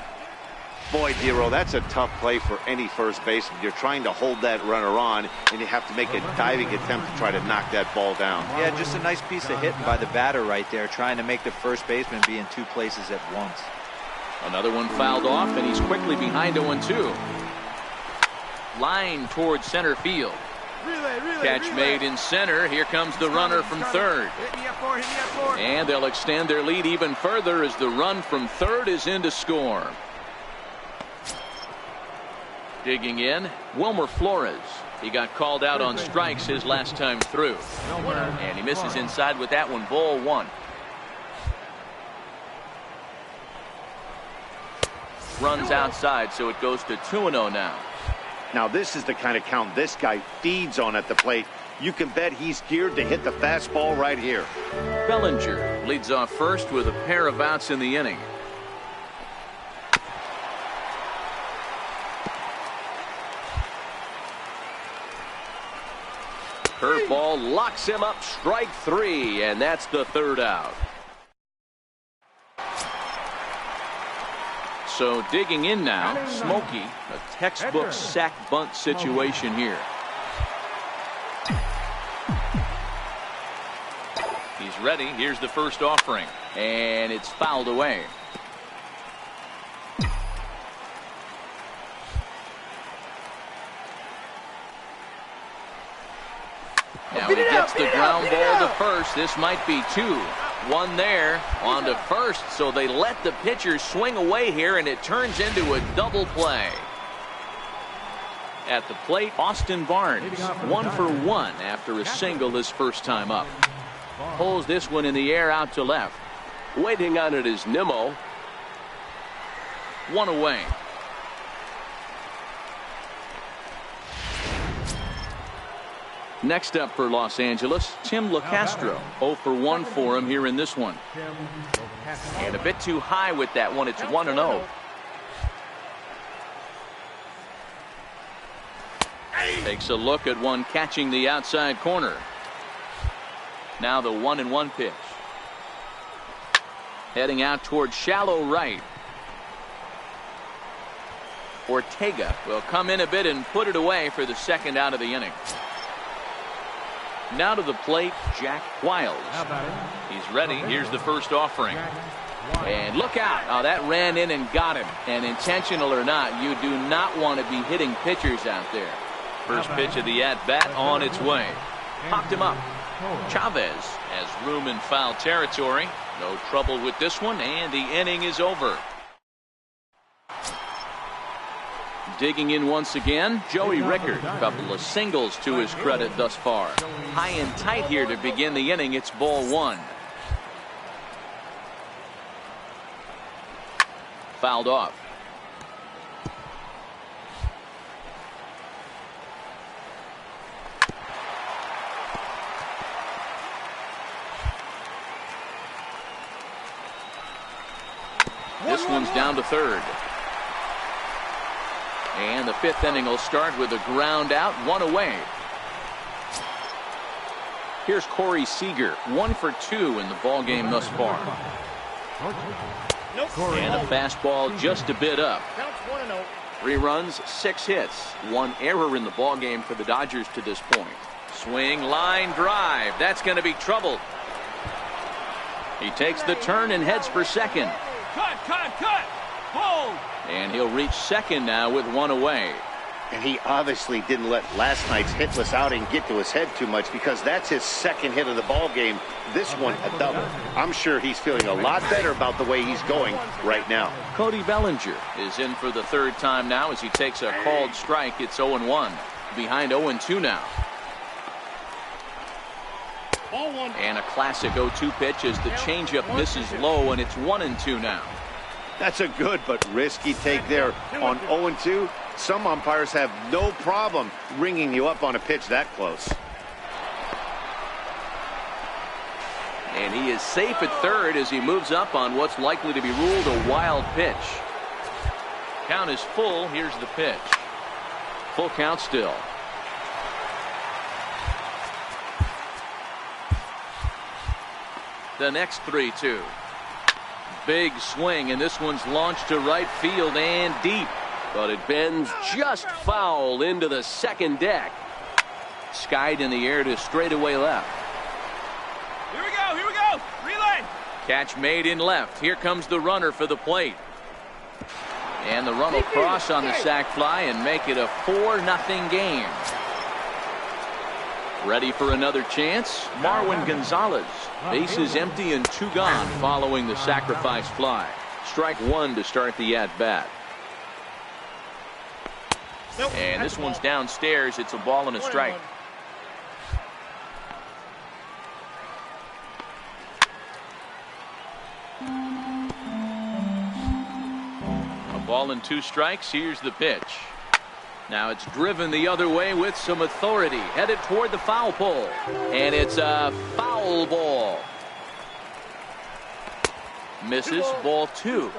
Boy, Dero, that's a tough play for any first baseman. You're trying to hold that runner on, and you have to make a diving attempt to try to knock that ball down. Yeah, just a nice piece of hitting by the batter right there, trying to make the first baseman be in 2 places at once. Another one fouled off, and he's quickly behind 0-2. Line towards center field. Catch made in center. Here comes the runner from third. And they'll extend their lead even further as the run from third is in to score. Digging in, Wilmer Flores. He got called out on strikes his last time through. And he misses inside with that one. Ball 1. Runs outside, so it goes to 2-0 now. Now this is the kind of count this guy feeds on at the plate. You can bet he's geared to hit the fastball right here. Bellinger leads off first with a pair of outs in the inning. Curveball locks him up, strike 3, and that's the 3rd out. So digging in now, Smokey, a textbook sack bunt situation here. He's ready. Here's the first offering, and it's fouled away. Now he gets the ground ball to first. This might be 2. 1 there on to first, so they let the pitcher swing away here, and it turns into a double play. At the plate, Austin Barnes, 1 for 1 after a single his first time up. Pulls this one in the air out to left. Waiting on it is Nimmo. 1 away. Next up for Los Angeles, Tim LaCastro. 0 for 1 for him here in this one. And a bit too high with that one. It's 1-0. Takes a look at one catching the outside corner. Now the 1-1 pitch. Heading out towards shallow right. Ortega will come in a bit and put it away for the 2nd out of the inning. Now to the plate, Jack Wiles. He's ready. Here's the first offering. And look out. Oh, that ran in and got him. And intentional or not, you do not want to be hitting pitchers out there. First pitch of the at-bat on its way. Popped him up. Chavez has room in foul territory. No trouble with this one, and the inning is over. Digging in once again, Joey Rickard. A couple of singles to his credit thus far. High and tight here to begin the inning. It's ball one. Fouled off. This one's down to third. And the fifth inning will start with a ground out, one away. Here's Corey Seager, 1 for 2 in the ball game thus far. And a fastball just a bit up. 3 runs, 6 hits, 1 error in the ball game for the Dodgers to this point. Swing, line drive. That's going to be trouble. He takes the turn and heads for second. Cut! Hold! And he'll reach second now with 1 away. And he obviously didn't let last night's hitless outing get to his head too much, because that's his second hit of the ball game. This one a double. I'm sure he's feeling a lot better about the way he's going right now. Cody Bellinger is in for the 3rd time now as he takes a called strike. It's 0-1. Behind 0-2 now. And a classic 0-2 pitch as the changeup misses low, and it's 1-2 now. That's a good but risky take there on 0-2. Some umpires have no problem ringing you up on a pitch that close. And he is safe at third as he moves up on what's likely to be ruled a wild pitch. Count is full. Here's the pitch. Full count still. The next 3-2. Big swing, and this one's launched to right field and deep. But it bends just foul into the second deck. Skied in the air to straightaway left. Here we go! Relay! Catch made in left. Here comes the runner for the plate. And the run will cross on the sac fly and make it a 4-0 game. Ready for another chance? Marwin Gonzalez. Bases empty and 2 gone following the sacrifice fly. Strike 1 to start the at-bat. And this one's downstairs. It's a ball and a strike. A ball and 2 strikes. Here's the pitch. Now it's driven the other way with some authority. Headed toward the foul pole. And it's a foul ball. Misses, ball 2.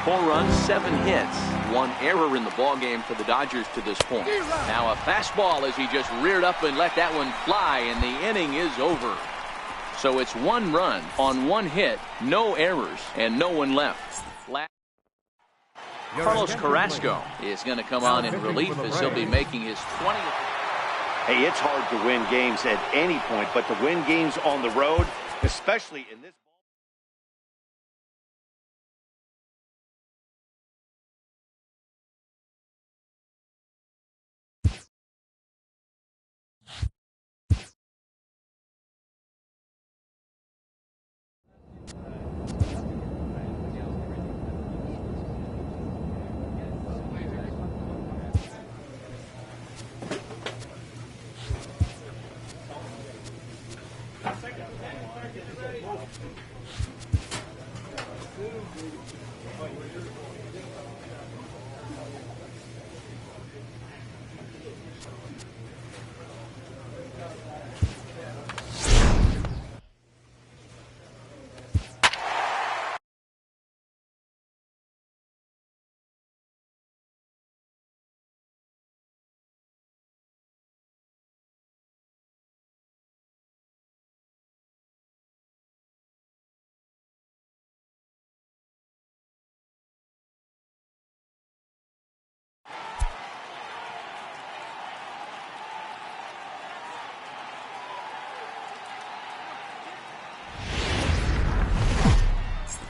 Four runs, 7 hits, 1 error in the ball game for the Dodgers to this point. Now a fastball as he just reared up and let that one fly, and the inning is over. So it's 1 run on 1 hit, no errors, and no one left. Carlos Carrasco is going to come on in relief as he'll be making his 20th. Hey, it's hard to win games at any point, but to win games on the road, especially in this.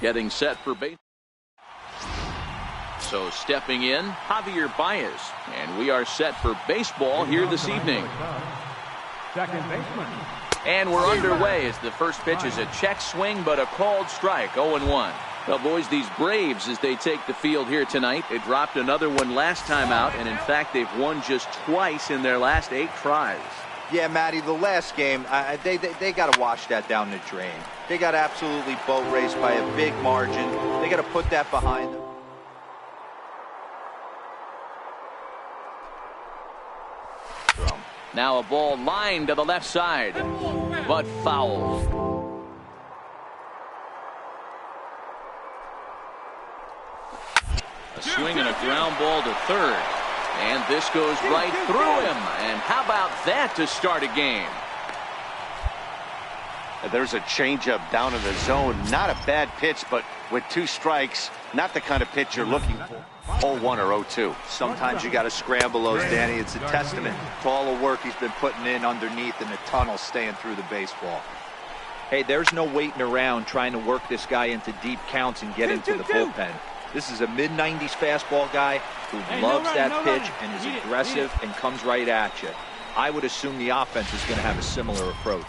Getting set for base. So stepping in, Javier Baez. And we are set for baseball here this evening. Second baseman. And we're underway as the first pitch is a check swing, but a called strike, 0-1. Well, boys, these Braves, as they take the field here tonight, they dropped another one last time out, and in fact, they've won just twice in their last 8 tries. Yeah, Matty, the last game, they got to wash that down the drain. They got absolutely boat raced by a big margin. They got to put that behind them. Now a ball lined to the left side, but foul. A swing and a ground ball to third. And this goes right through him. And how about that to start a game? There's a changeup down in the zone. Not a bad pitch, but with 2 strikes, not the kind of pitch you're looking for. 0-1 or 0-2. Sometimes you got to scramble those, Danny. It's a testament to all the work he's been putting in underneath in the tunnel, staying through the baseball. Hey, there's no waiting around trying to work this guy into deep counts and get into the bullpen. This is a mid-90s fastball guy who loves that pitch and is aggressive and comes right at you. I would assume the offense is going to have a similar approach.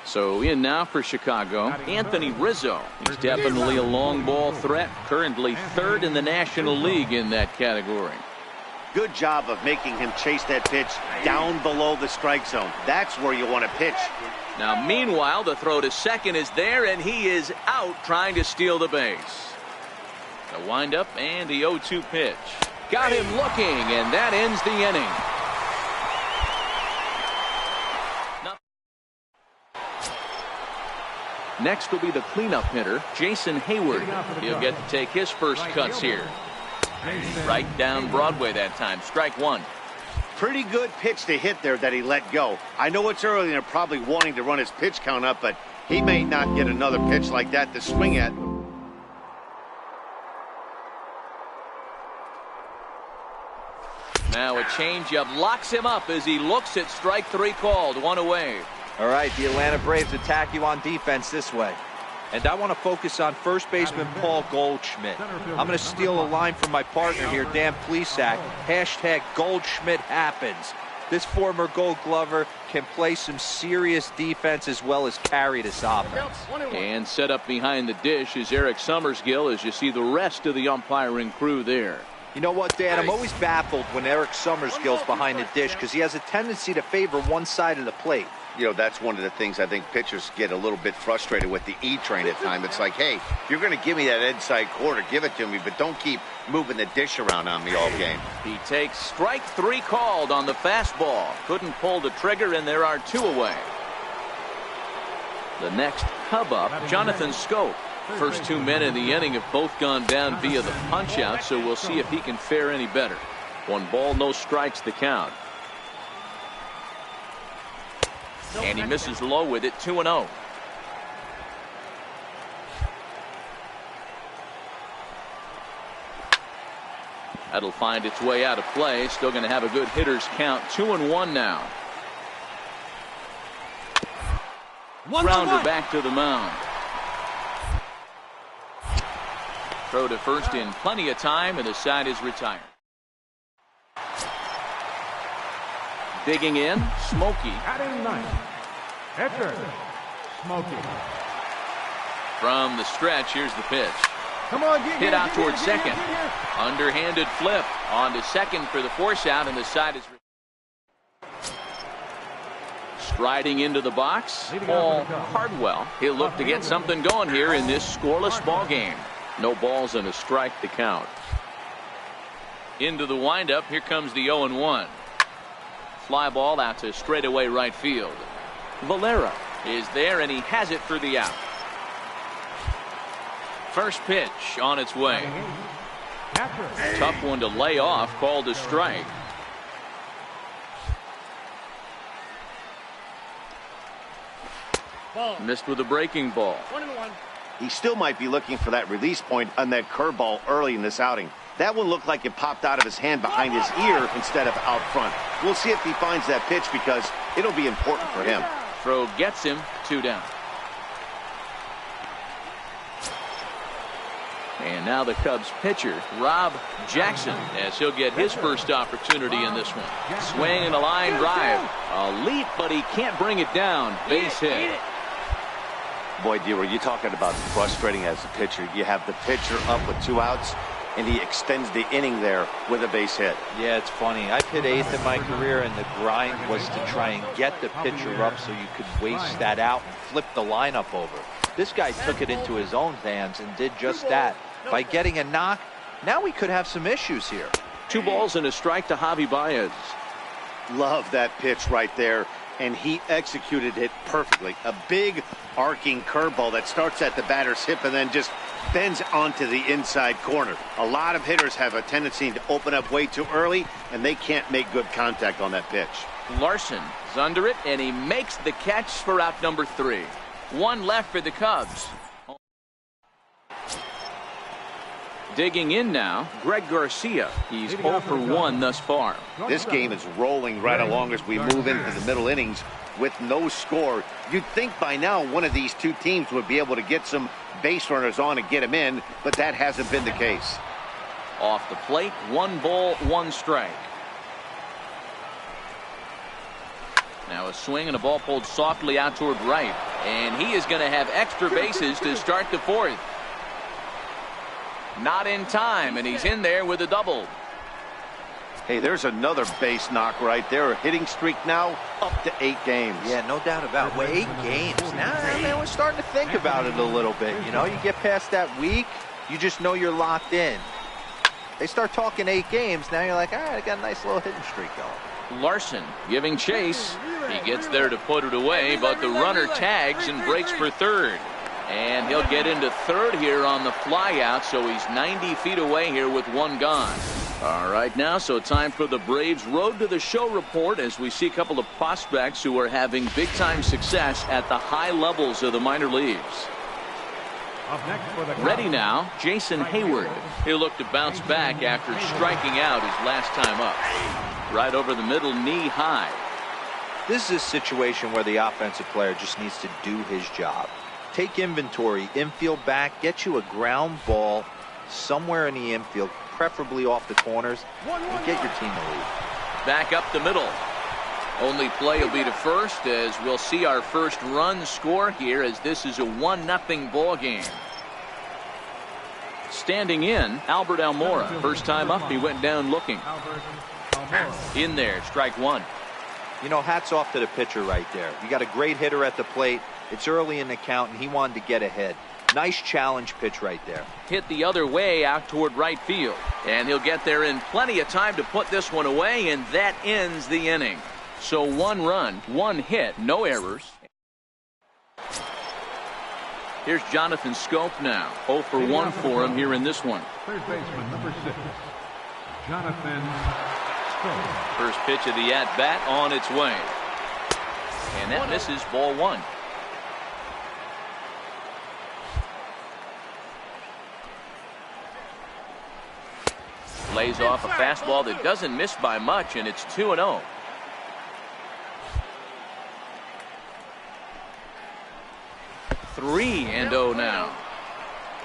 So in now for Chicago, Anthony Rizzo. He's definitely a long ball threat, currently 3rd in the National League in that category. Good job of making him chase that pitch down below the strike zone. That's where you want to pitch. Now meanwhile, the throw to second is there, and he is out trying to steal the base. The windup and the 0-2 pitch. Got him looking, and that ends the inning. Next will be the cleanup hitter, Jason Hayward. He'll get to take his first cuts here. Right down Broadway that time. Strike 1. Pretty good pitch to hit there that he let go. I know it's early and they're probably wanting to run his pitch count up, but he may not get another pitch like that to swing at. Now a changeup locks him up as he looks at strike 3 called. 1 away. All right, the Atlanta Braves attack you on defense this way. And I want to focus on first baseman Paul Goldschmidt. I'm going to steal a line from my partner here, Dan Plesac. Hashtag Goldschmidt happens. This former Gold Glover can play some serious defense as well as carry this offense. And set up behind the dish is Eric Summersgill as you see the rest of the umpiring crew there. You know what, Dan? I'm always baffled when Eric Summersgill's behind the dish because he has a tendency to favor one side of the plate. You know, that's one of the things I think pitchers get a little bit frustrated with the E-train at times. It's like, hey, if you're going to give me that inside quarter, give it to me, but don't keep moving the dish around on me all game. He takes strike 3 called on the fastball. Couldn't pull the trigger, and there are 2 away. The next Cub up, Jonathan Scope. First 2 men in the inning have both gone down via the punch-out, so we'll see if he can fare any better. 1 ball, no strikes the count. And he misses low with it, 2-0. That'll find its way out of play. Still going to have a good hitter's count. 2-1 now. Grounder back to the mound. Throw to first in plenty of time, and the side is retired. Digging in, Smokey. Batting 9th, pitcher, Smokey. From the stretch, here's the pitch. Come on, hit out towards second. Underhanded flip on to second for the force out, and the side is striding into the box. Paul Hardwell. He'll look to get something going here in this scoreless ball game. No balls and a strike to count. Into the windup. Here comes the 0-1. Fly ball out to straightaway right field. Valera is there, and he has it for the out. First pitch on its way. Tough one to lay off, called a strike. Missed with a breaking ball. He still might be looking for that release point on that curveball early in this outing. That one looked like it popped out of his hand behind his ear instead of out front. We'll see if he finds that pitch because it'll be important for him. Throw gets him, 2 down. And now the Cubs pitcher, Rob Jackson, as he'll get his first opportunity in this one. Swing and a line drive. A leap, but he can't bring it down. Base hit. Boy, Dewar, you're talking about frustrating as a pitcher. You have the pitcher up with 2 outs, and he extends the inning there with a base hit. Yeah, it's funny. I've hit 8th in my career, and the grind was to try and get the pitcher up so you could waste that out and flip the lineup over. This guy took it into his own hands and did just that. By getting a knock, now we could have some issues here. 2 balls and a strike to Javi Baez. Love that pitch right there, and he executed it perfectly. A big arcing curveball that starts at the batter's hip and then just bends onto the inside corner. A lot of hitters have a tendency to open up way too early, and they can't make good contact on that pitch. Larson is under it, and he makes the catch for out number 3. 1 left for the Cubs. Digging in now, Greg Garcia. He's 0 for 1 thus far. This game is rolling right along as we move into the middle innings with no score. You'd think by now one of these 2 teams would be able to get some base runners on and get them in, but that hasn't been the case. Off the plate, 1 ball, 1 strike. Now a swing and a ball pulled softly out toward right. And he is going to have extra bases to start the 4th. Not in time, and he's in there with a double. Hey, there's another base knock right there. A hitting streak now up to 8 games. Yeah, no doubt about it. Well, 8 games. Now, man, we're starting to think about it a little bit. You know, you get past that week, you just know you're locked in. They start talking 8 games, now you're like, all right, I got a nice little hitting streak going. Larson giving chase. He gets there to put it away, but the runner tags and breaks for 3rd. And he'll get into 3rd here on the fly out, so he's 90 feet away here with 1 gone. All right, now, so time for the Braves Road to the Show report as we see a couple of prospects who are having big-time success at the high levels of the minor leagues. Ready now, Jason Hayward. He'll look to bounce back after striking out his last time up. Right over the middle, knee high. This is a situation where the offensive player just needs to do his job. Take inventory, infield back, get you a ground ball somewhere in the infield, preferably off the corners, and get your team a lead. Back up the middle. Only play will be to first as we'll see our first run score here as this is a 1-0 ball game. Standing in, Albert Almora. First time up, he went down looking. In there, strike 1. You know, hats off to the pitcher right there. You got a great hitter at the plate. It's early in the count, and he wanted to get ahead. Nice challenge pitch right there. Hit the other way out toward right field. And he'll get there in plenty of time to put this one away, and that ends the inning. So 1 run, 1 hit, no errors. Here's Jonathan Scope now. 0 for 1 for him here in this one. Third baseman, number 6, Jonathan Scope. First pitch of the at-bat on its way. And that misses, ball 1. Lays off a fastball that doesn't miss by much, and it's 2-0. Three and 0 now.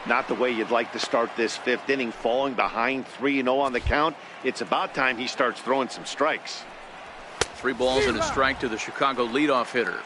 Not the way you'd like to start this 5th inning, falling behind 3-0 on the count. It's about time he starts throwing some strikes. 3 balls and a strike to the Chicago leadoff hitter.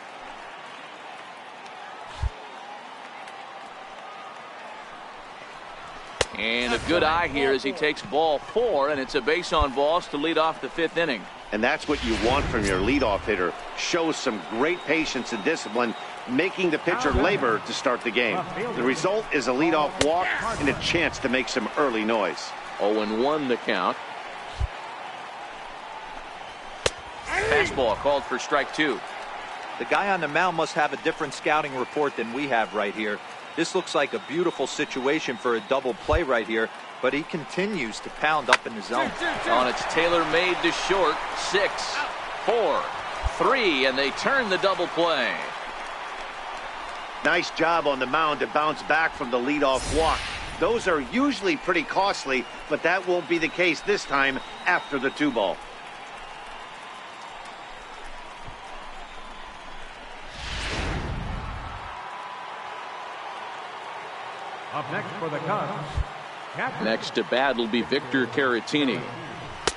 And a good eye here as he takes ball 4, and it's a base on balls to lead off the 5th inning. And that's what you want from your leadoff hitter. Shows some great patience and discipline, making the pitcher labor to start the game. The result is a leadoff walk and a chance to make some early noise. 0-1 the count. Fastball called for strike 2. The guy on the mound must have a different scouting report than we have right here. This looks like a beautiful situation for a double play right here, but he continues to pound up in the zone. On its tailor-made to short. 6, 4, 3, and they turn the double play. Nice job on the mound to bounce back from the leadoff walk. Those are usually pretty costly, but that won't be the case this time after the 2 ball. Up next for the Cubs, Next to bat will be Victor Caratini.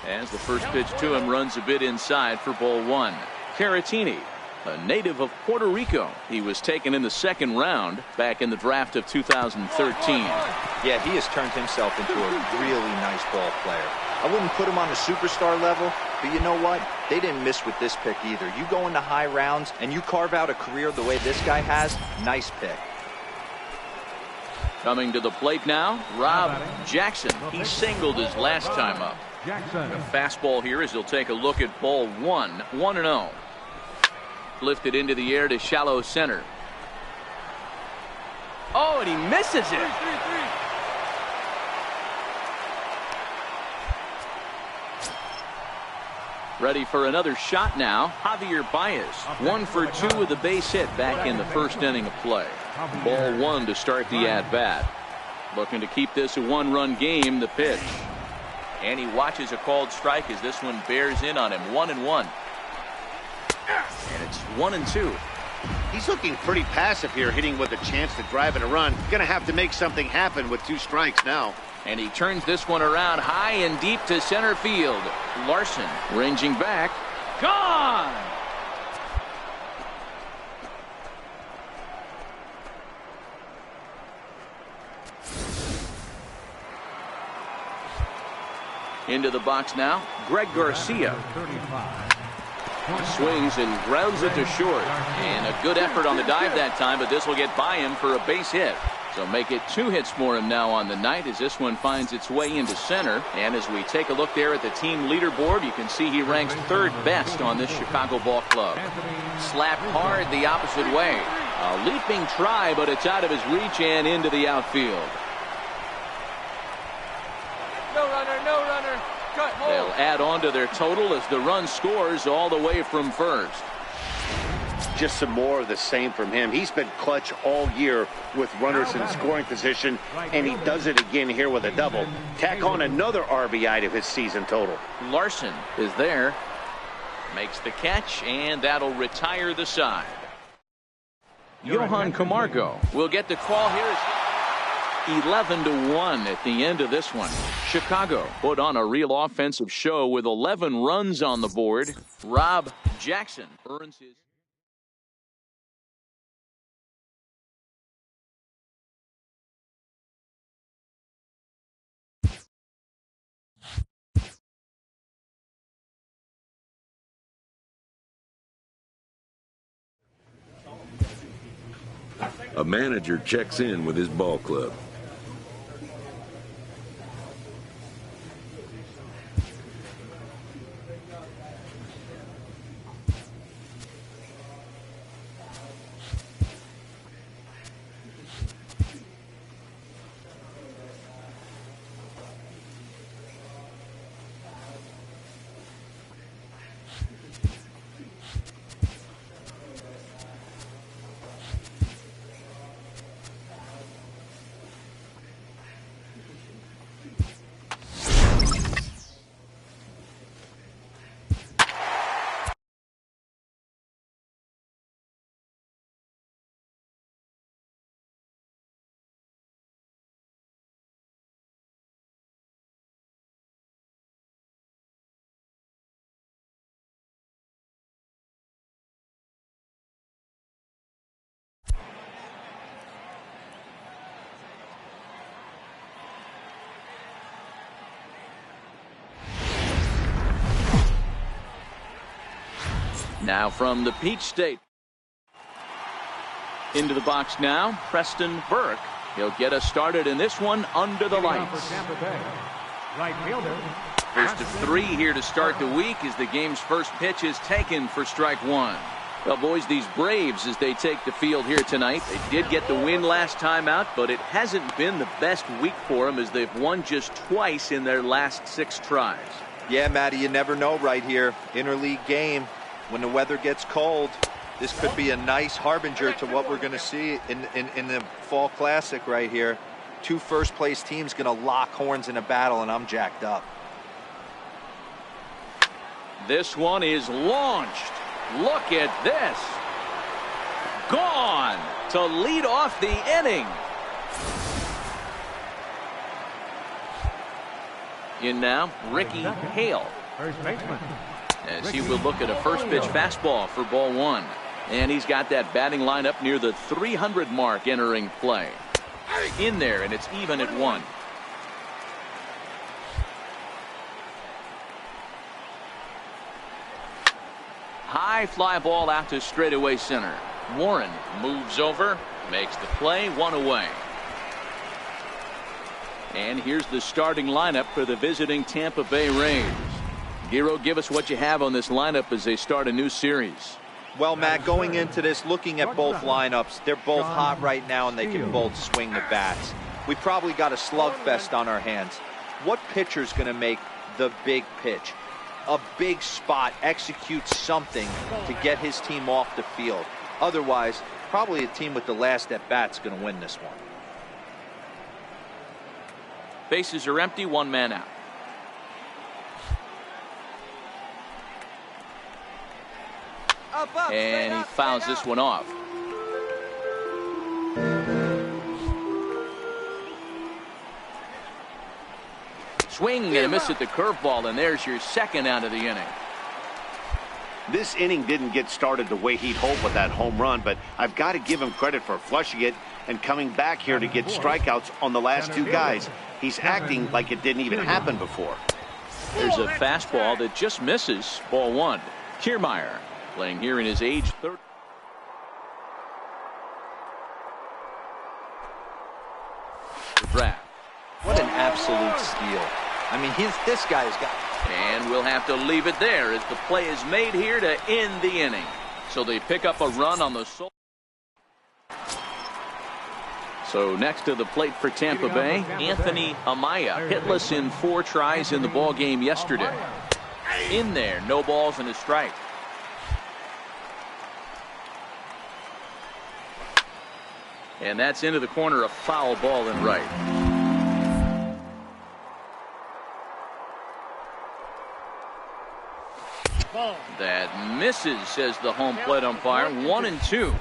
As the first pitch to him runs a bit inside for ball one. Caratini, a native of Puerto Rico. He was taken in the second round back in the draft of 2013. Yeah, he has turned himself into a really nice ball player. I wouldn't put him on the superstar level, but you know what? They didn't miss with this pick either. You go into high rounds and you carve out a career the way this guy has, nice pick. Coming to the plate now, Rob Jackson. He singled his last time up. A fastball here as he'll take a look at ball one. 1-0. Lifted into the air to shallow center. Oh, and he misses it. Ready for another shot now. Javier Baez. 1 for 2 with a base hit back in the first inning of play. Ball one to start the at-bat. Looking to keep this a one-run game. The pitch. And he watches a called strike as this one bears in on him. 1-1. And it's 1-2. He's looking pretty passive here, hitting with a chance to drive in a run. Going to have to make something happen with 2 strikes now. And he turns this one around high and deep to center field. Larson ranging back. Gone! Into the box now, Greg Garcia. Swings and grounds it to short. And a good effort on the dive that time, but this will get by him for a base hit. So make it 2 hits for him now on the night as this one finds its way into center. And as we take a look there at the team leaderboard, you can see he ranks 3rd best on this Chicago ball club. Slapped hard the opposite way. A leaping try, but it's out of his reach and into the outfield. No runner, no runner. Cut, hold. They'll add on to their total as the run scores all the way from first. Just some more of the same from him. He's been clutch all year with runners in scoring position, and he does it again here with a double. Tack on another RBI to his season total. Larson is there. Makes the catch, and that'll retire the side. Johan Camargo will get the call here. 11-1 at the end of this one. Chicago put on a real offensive show with 11 runs on the board. Rob Jackson earns his. A manager checks in with his ball club. Now from the Peach State. Into the box now, Preston Burke. He'll get us started in this one under the lights. First of 3 here to start the week as the game's first pitch is taken for strike 1. Well, boys, these Braves, as they take the field here tonight, they did get the win last time out, but it hasn't been the best week for them as they've won just twice in their last 6 tries. Yeah, Matty, you never know right here. Interleague game. When the weather gets cold, this could be a nice harbinger to what we're going to see in the Fall Classic right here. 2 first-place teams going to lock horns in a battle, and I'm jacked up. This one is launched. Look at this. Gone to lead off the inning. In now, Ricky Hale. First baseman. As he will look at a first pitch fastball for ball one. And he's got that batting lineup near the 300 mark entering play. In there, and it's even at 1. High fly ball out to straightaway center. Warren moves over, makes the play, 1 away. And here's the starting lineup for the visiting Tampa Bay Rays. Giro, give us what you have on this lineup as they start a new series. Well, Matt, going into this, looking at both lineups, they're both hot right now and they can both swing the bats. We probably got a slugfest on our hands. What pitcher's going to make the big pitch? A big spot, execute something to get his team off the field. Otherwise, probably a team with the last at bat's going to win this one. Bases are empty, 1 man out. And he fouls this one off. Swing and a miss at the curveball, and there's your second out of the inning. This inning didn't get started the way he'd hoped with that home run, but I've got to give him credit for flushing it and coming back here to get strikeouts on the last 2 guys. He's acting like it didn't even happen before. There's a fastball that just misses. Ball 1. Kiermaier playing here in his age 30. Draft. What an absolute steal. I mean, this guy's got. And we'll have to leave it there as the play is made here to end the inning. So they pick up a run on the sole. So next to the plate for Tampa Bay, Anthony Amaya, hitless in 4 tries in the ball game yesterday. In there, no balls and a strike. And that's into the corner, a foul ball and right. That misses, says the home plate umpire. 1-2.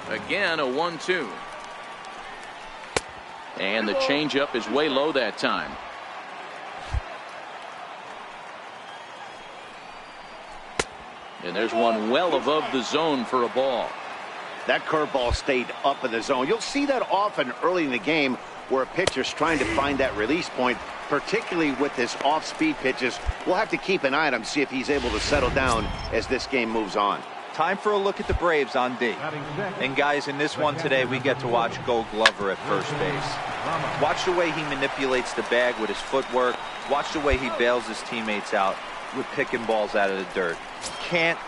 Again, a 1-2. And the changeup is way low that time. And there's one well above the zone for a ball. That curveball stayed up in the zone. You'll see that often early in the game where a pitcher's trying to find that release point, particularly with his off-speed pitches. We'll have to keep an eye on him, see if he's able to settle down as this game moves on. Time for a look at the Braves on D. And guys, in this one today, we get to watch Gold Glover at first base. Watch the way he manipulates the bag with his footwork. Watch the way he bails his teammates out with picking balls out of the dirt. Can't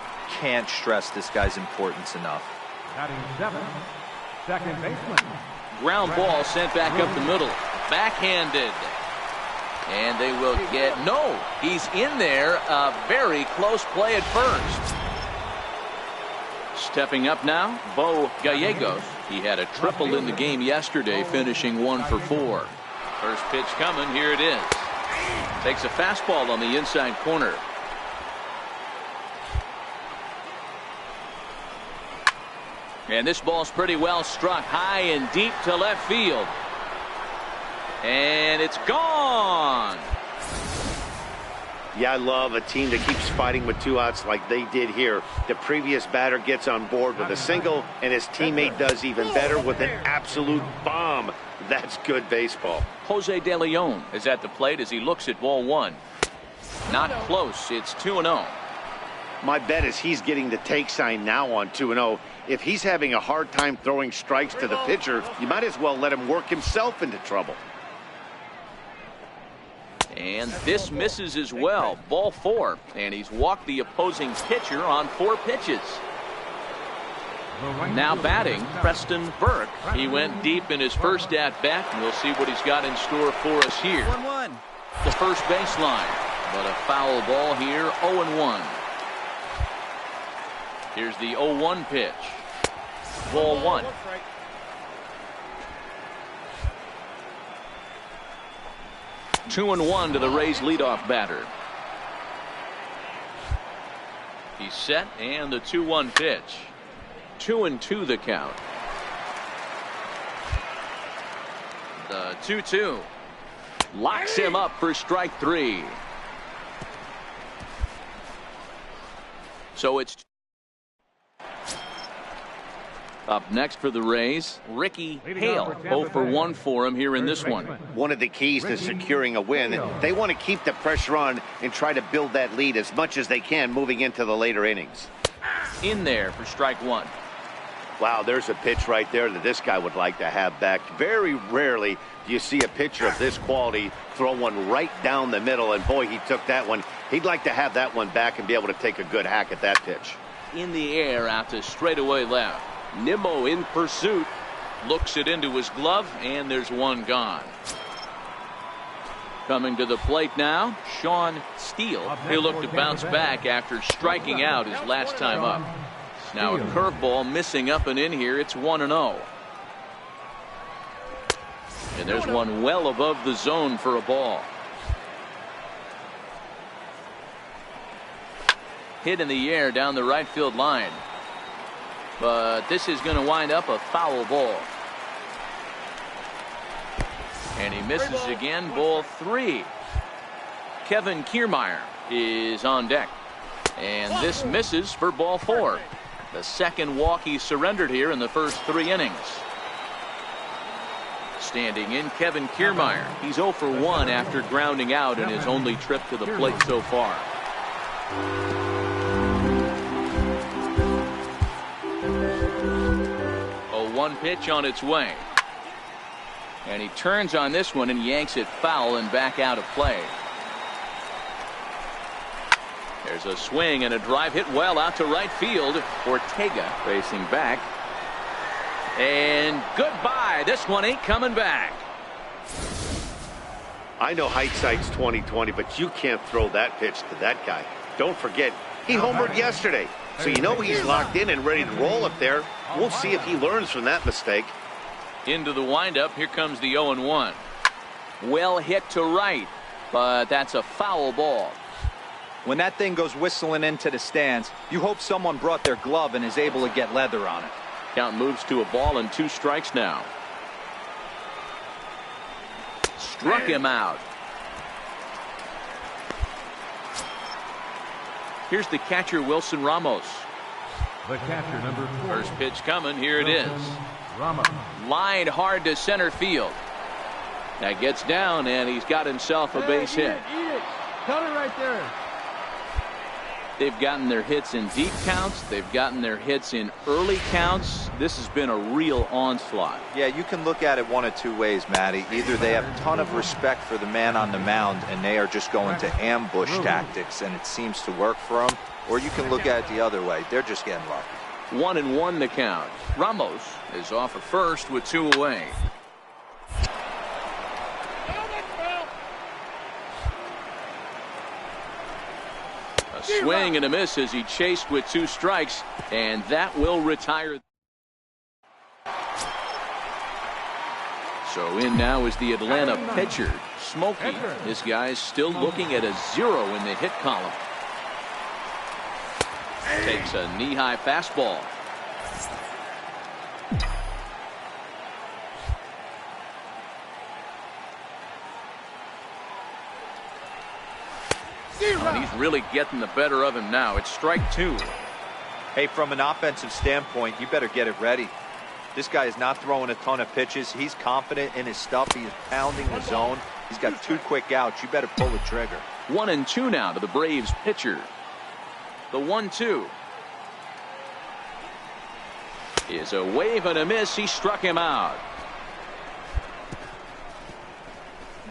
stress this guy's importance enough. Batting 7, second baseman. Ground ball sent back up the middle. Backhanded. And they will get, no, he's in there. A very close play at first. Stepping up now, Bo Gallegos. He had a triple in the game yesterday, finishing 1 for 4. First pitch coming, here it is. Takes a fastball on the inside corner. And this ball's pretty well struck high and deep to left field. And it's gone. Yeah, I love a team that keeps fighting with 2 outs like they did here. The previous batter gets on board with a single, and his teammate does even better with an absolute bomb. That's good baseball. Jose De Leon is at the plate as he looks at ball 1. Not close. It's 2-0. My bet is he's getting the take sign now on 2-0. If he's having a hard time throwing strikes to the pitcher, you might as well let him work himself into trouble. And this misses as well. Ball 4. And he's walked the opposing pitcher on 4 pitches. Now batting, Preston Burke. He went deep in his first at-bat, and we'll see what he's got in store for us here. 1-1. The first baseline, but a foul ball here, 0-1. Here's the 0-1 pitch. Ball 1. Two and 1 to the Rays leadoff batter. He's set, and the 2-1 pitch. 2-2 the count. The 2-2 locks him up for strike 3. So it's up next for the Rays, Ricky Hale. 0 for 1 for him here in this one. One of the keys to securing a win, they want to keep the pressure on and try to build that lead as much as they can moving into the later innings. In there for strike 1. Wow, there's a pitch right there that this guy would like to have back. Very rarely do you see a pitcher of this quality throw one right down the middle, and boy, he took that one. He'd like to have that one back and be able to take a good hack at that pitch. In the air out to straightaway left. Nimmo in pursuit, looks it into his glove, and there's one gone. Coming to the plate now, Sean Steele. He'll look to bounce back after striking out his last time up. Now a curveball missing up and in here. It's 1-0. And there's one well above the zone for a ball. Hit in the air down the right field line. But this is going to wind up a foul ball. And he misses again. Ball 3. Kevin Kiermaier is on deck. And this misses for ball 4. The second walk he surrendered here in the first 3 innings. Standing in, Kevin Kiermaier. He's 0 for 1 after grounding out in his only trip to the plate so far. 0-1 pitch on its way. And he turns on this one and yanks it foul and back out of play. There's a swing and a drive hit well out to right field. Ortega racing back. And goodbye. This one ain't coming back. I know hindsight's 20/20, but you can't throw that pitch to that guy. Don't forget, he homered yesterday. So you know he's locked in and ready to roll up there. We'll see if he learns from that mistake. Into the windup. Here comes the 0-1. Well hit to right, but that's a foul ball. When that thing goes whistling into the stands, you hope someone brought their glove and is able to get leather on it. Count moves to a ball and 2 strikes now. Struck him out. Here's the catcher, Wilson Ramos. The catcher, number 4. First pitch coming. Here it is. Ramos. Lined hard to center field. That gets down, and he's got himself a base hit. Eat it. Cut it right there. They've gotten their hits in deep counts. They've gotten their hits in early counts. This has been a real onslaught. Yeah, you can look at it one of 2 ways, Matty. Either they have a ton of respect for the man on the mound and they are just going to ambush tactics and it seems to work for them, or you can look at it the other way. They're just getting lucky. 1-1 the count. Ramos is off at first with 2 away. A swing and a miss as he chased with 2 strikes, and that will retire. So in now is the Atlanta pitcher, Smokey. This guy's still looking at a 0 in the hit column. Takes a knee-high fastball. And he's really getting the better of him now. It's strike 2. Hey, from an offensive standpoint, you better get it ready. This guy is not throwing a ton of pitches. He's confident in his stuff. He is pounding the zone. He's got 2 quick outs. You better pull the trigger. 1-2 now to the Braves pitcher. The 1-2 is a wave and a miss. He struck him out.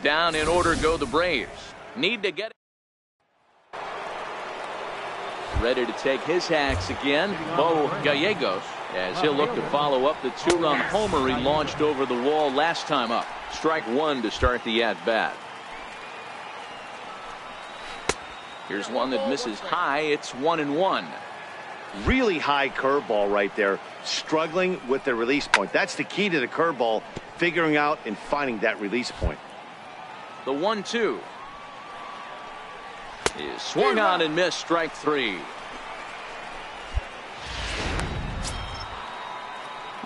Down in order go the Braves. Need to get it. Ready to take his hacks again, Bo Gallegos, as he'll look to follow up the 2-run homer he launched over the wall last time up. Strike 1 to start the at-bat. Here's one that misses high. It's 1-1. Really high curveball right there. Struggling with the release point. That's the key to the curveball, figuring out and finding that release point. The 1-2 is swung on and missed. Strike 3.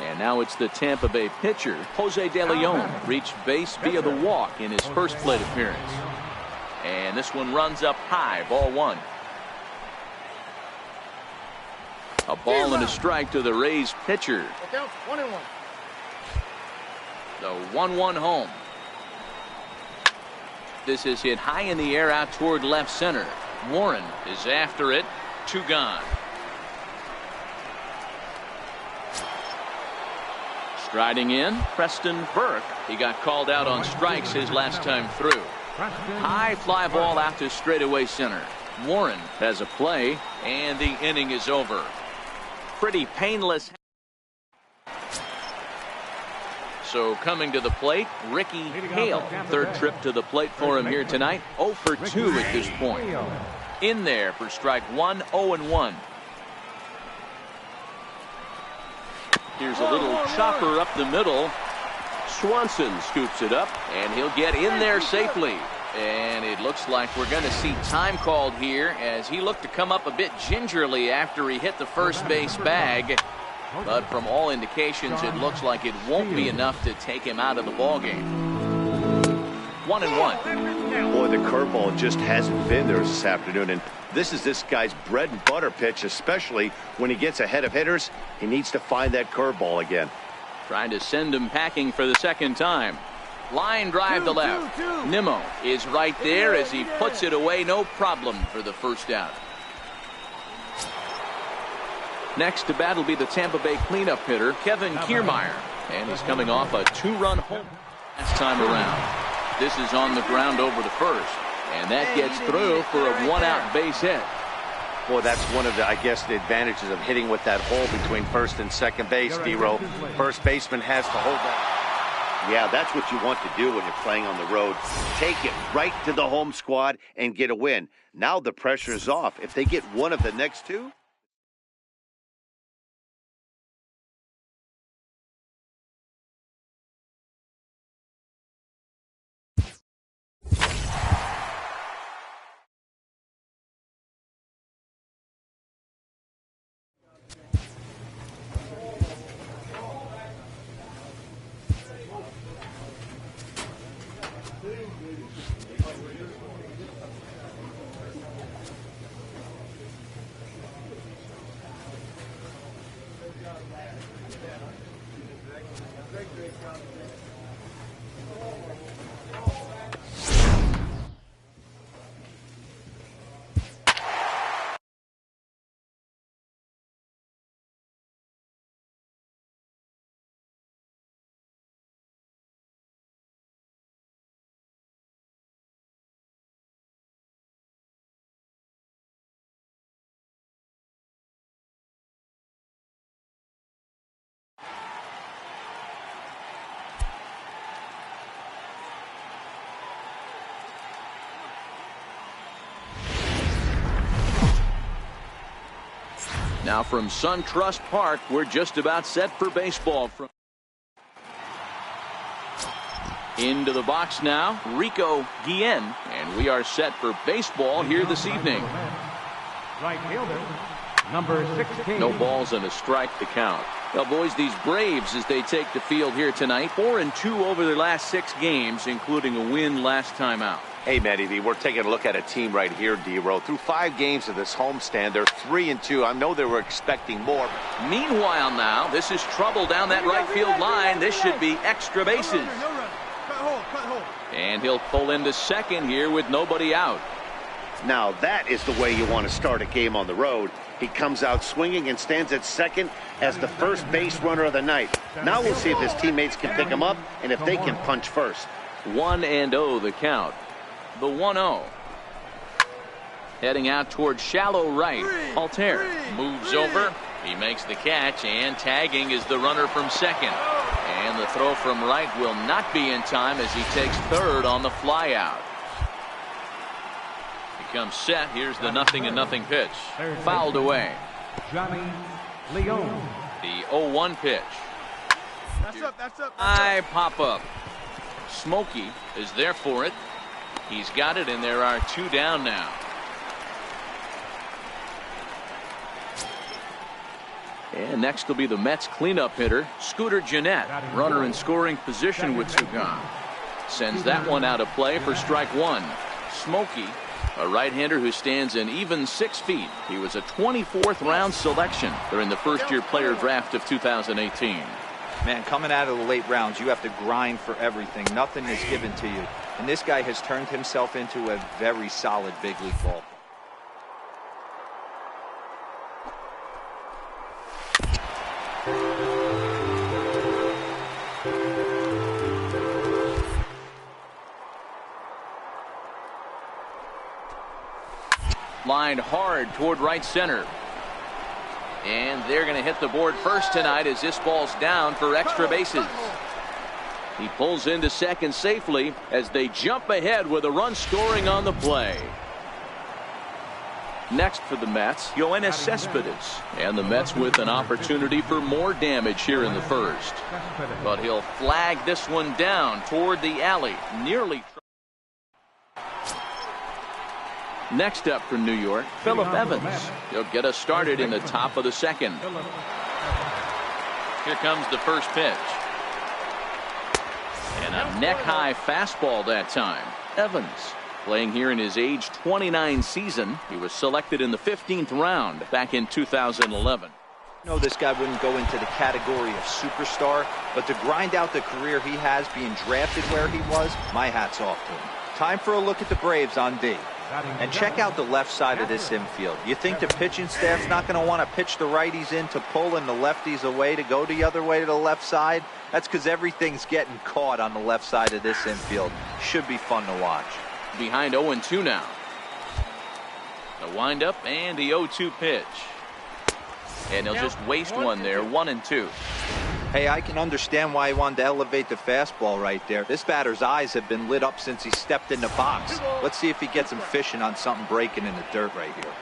And now it's the Tampa Bay pitcher, Jose De Leon, reached base via the walk in his first plate appearance. And this one runs up high, ball one. A ball and a strike to the Rays pitcher. The 1-1 home. This is hit high in the air out toward left center. Warren is after it. 2 gone. Striding in, Preston Burke. He got called out on strikes his last time through. High fly ball out to straightaway center. Warren has a play, and the inning is over. Pretty painless. So coming to the plate, Ricky Hale. Third trip to the plate for him here tonight. 0 for 2 at this point. In there for strike 1, 0-1. Here's a little chopper up the middle. Swanson scoops it up, and he'll get in there safely. And it looks like we're going to see time called here as he looked to come up a bit gingerly after he hit the first base bag. But from all indications, it looks like it won't be enough to take him out of the ballgame. 1-1. Boy, the curveball just hasn't been there this afternoon, and this is this guy's bread and butter pitch, especially when he gets ahead of hitters. He needs to find that curveball again. Trying to send him packing for the second time. Line drive to left. Nimmo is right there as he puts it away. No problem for the first out. Next to bat will be the Tampa Bay cleanup hitter, Kevin Kiermaier. And he's coming off a 2-run home last time around. This is on the ground over the first. And that gets through for a 1-out base hit. Boy, that's one of the, I guess, the advantages of hitting with that hole between first and second base, D-Row. First baseman has to hold that. Yeah, that's what you want to do when you're playing on the road. Take it right to the home squad and get a win. Now the pressure is off. If they get one of the next two. Now from SunTrust Park, we're just about set for baseball. Into the box now, Rico Guillen, and we are set for baseball here this evening. Right fielder, number 16. No balls and a strike to count. Well, boys, these Braves, as they take the field here tonight, 4-2 over their last 6 games, including a win last time out. Hey, Matty V, we're taking a look at a team right here, D-Row. Through 5 games of this homestand, they're 3-2. I know they were expecting more. Meanwhile now, this is trouble down that right field line. This should be extra bases. And he'll pull into second here with nobody out. Now that is the way you want to start a game on the road. He comes out swinging and stands at second as the first base runner of the night. Now we'll see if his teammates can pick him up and if they can punch first. 1-0 the count. The 1-0. Heading out toward shallow right. Altair moves over. He makes the catch, and tagging is the runner from second. And the throw from right will not be in time as he takes third on the fly out. He comes set. Here's the 0-0 pitch. Fouled away. Johnny Leone. The 0-1 pitch. That's up. High pop up. Smokey is there for it. He's got it, and there are 2 down now. And next will be the Mets cleanup hitter, Scooter Gennett. Runner in scoring position with two gone. Sends that one out of play for strike one. Smokey, a right-hander who stands an even 6 feet. He was a 24th round selection during the first-year player draft of 2018. Man, coming out of the late rounds, you have to grind for everything. Nothing is given to you. And this guy has turned himself into a very solid big league ball. Lined hard toward right center. And they're going to hit the board first tonight as this ball's down for extra bases. He pulls into second safely as they jump ahead with a run scoring on the play. Next for the Mets, Yoenis Cespedes. And the Mets with an opportunity for more damage here in the first. But he'll flag this one down toward the alley. Nearly. Next up for New York, Phillip Evans. He'll get us started in the top of the second. Here comes the first pitch. And a neck-high fastball that time. Evans playing here in his age 29 season. He was selected in the 15th round back in 2011. No, this guy wouldn't go into the category of superstar, but to grind out the career he has being drafted where he was, my hat's off to him. Time for a look at the Braves on D. And check out the left side of this infield. You think the pitching staff's not going to want to pitch the righties in to pull and the lefties away to go the other way to the left side? That's because everything's getting caught on the left side of this infield. Should be fun to watch. Behind 0-2 now. The windup and the 0-2 pitch. And he'll just waste one there, 1-2. Hey, I can understand why he wanted to elevate the fastball right there. This batter's eyes have been lit up since he stepped in the box. Let's see if he gets him fishing on something breaking in the dirt right here.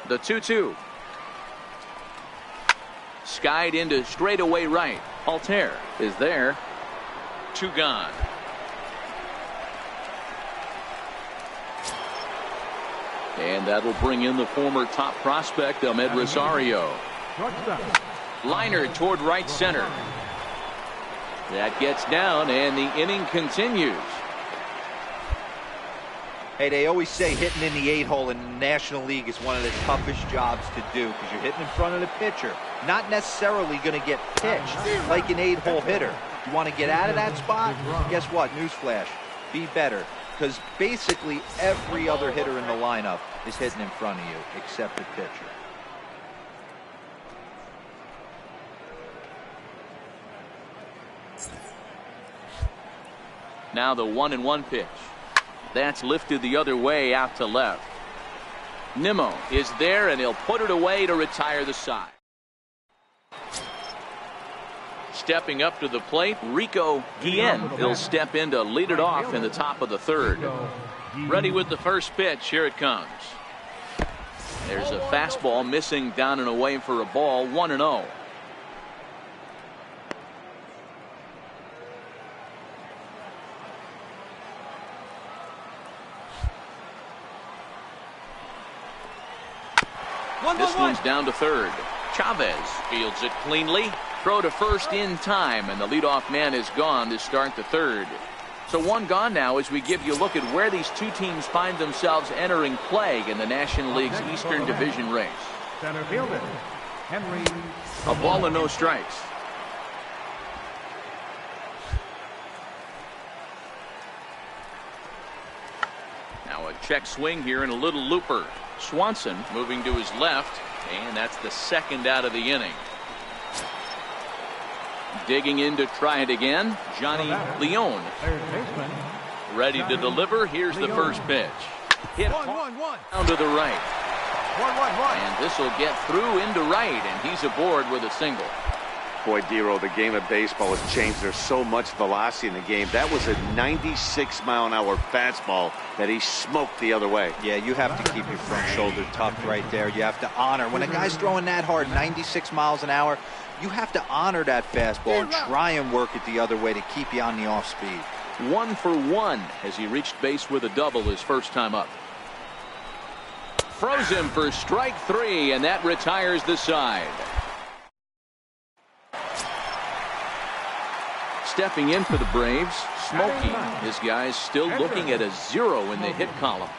The 2-2. Skied into straightaway right. Altair is there. 2 gone. And that'll bring in the former top prospect, Ahmed Rosario. Liner toward right center. That gets down, and the inning continues. Hey, they always say hitting in the 8-hole in the National League is one of the toughest jobs to do because you're hitting in front of the pitcher. Not necessarily going to get pitched like an 8-hole hitter. You want to get out of that spot? Guess what? Newsflash. Be better. Because basically every other hitter in the lineup is hitting in front of you except the pitcher. Now the 1-1 pitch. That's lifted the other way out to left. Nimmo is there, and he'll put it away to retire the side. Stepping up to the plate, Rico Guillen. He'll step in to lead it off in the top of the third. Ready with the first pitch. Here it comes. There's a fastball missing down and away for a ball. 1-0. This one's down to third. Chavez fields it cleanly. Throw to first in time, and the leadoff man is gone to start the third. So 1 gone now as we give you a look at where these two teams find themselves entering play in the National League's Eastern Division race. Center fielder, Henry. A ball and no strikes. Now a check swing here and a little looper. Swanson moving to his left, and that's the second out of the inning. Digging in to try it again, Johnny Leone. Ready to deliver. Here's the first pitch. Hit down to the right. And this will get through into right, and he's aboard with a single. Boy, Dero, the game of baseball has changed. There's so much velocity in the game. That was a 96-mile-an-hour fastball that he smoked the other way. Yeah, you have to keep your front shoulder tucked right there. You have to honor. When a guy's throwing that hard, 96 miles an hour, you have to honor that fastball and try and work it the other way to keep you on the off speed. 1 for 1 as he reached base with a double his first time up. Froze him for strike 3, and that retires the side. Stepping in for the Braves, Smokey. His guy's still looking at a 0 in the hit column.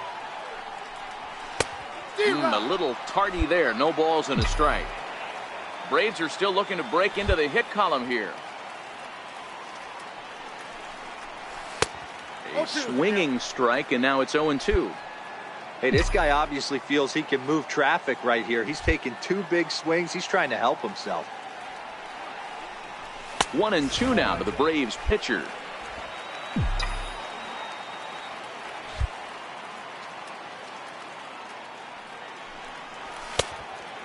A little tardy there. No balls and a strike. Braves are still looking to break into the hit column here. A swinging strike, and now it's 0-2. Hey, this guy obviously feels he can move traffic right here. He's taking 2 big swings. He's trying to help himself. 1-2 now to the Braves pitcher.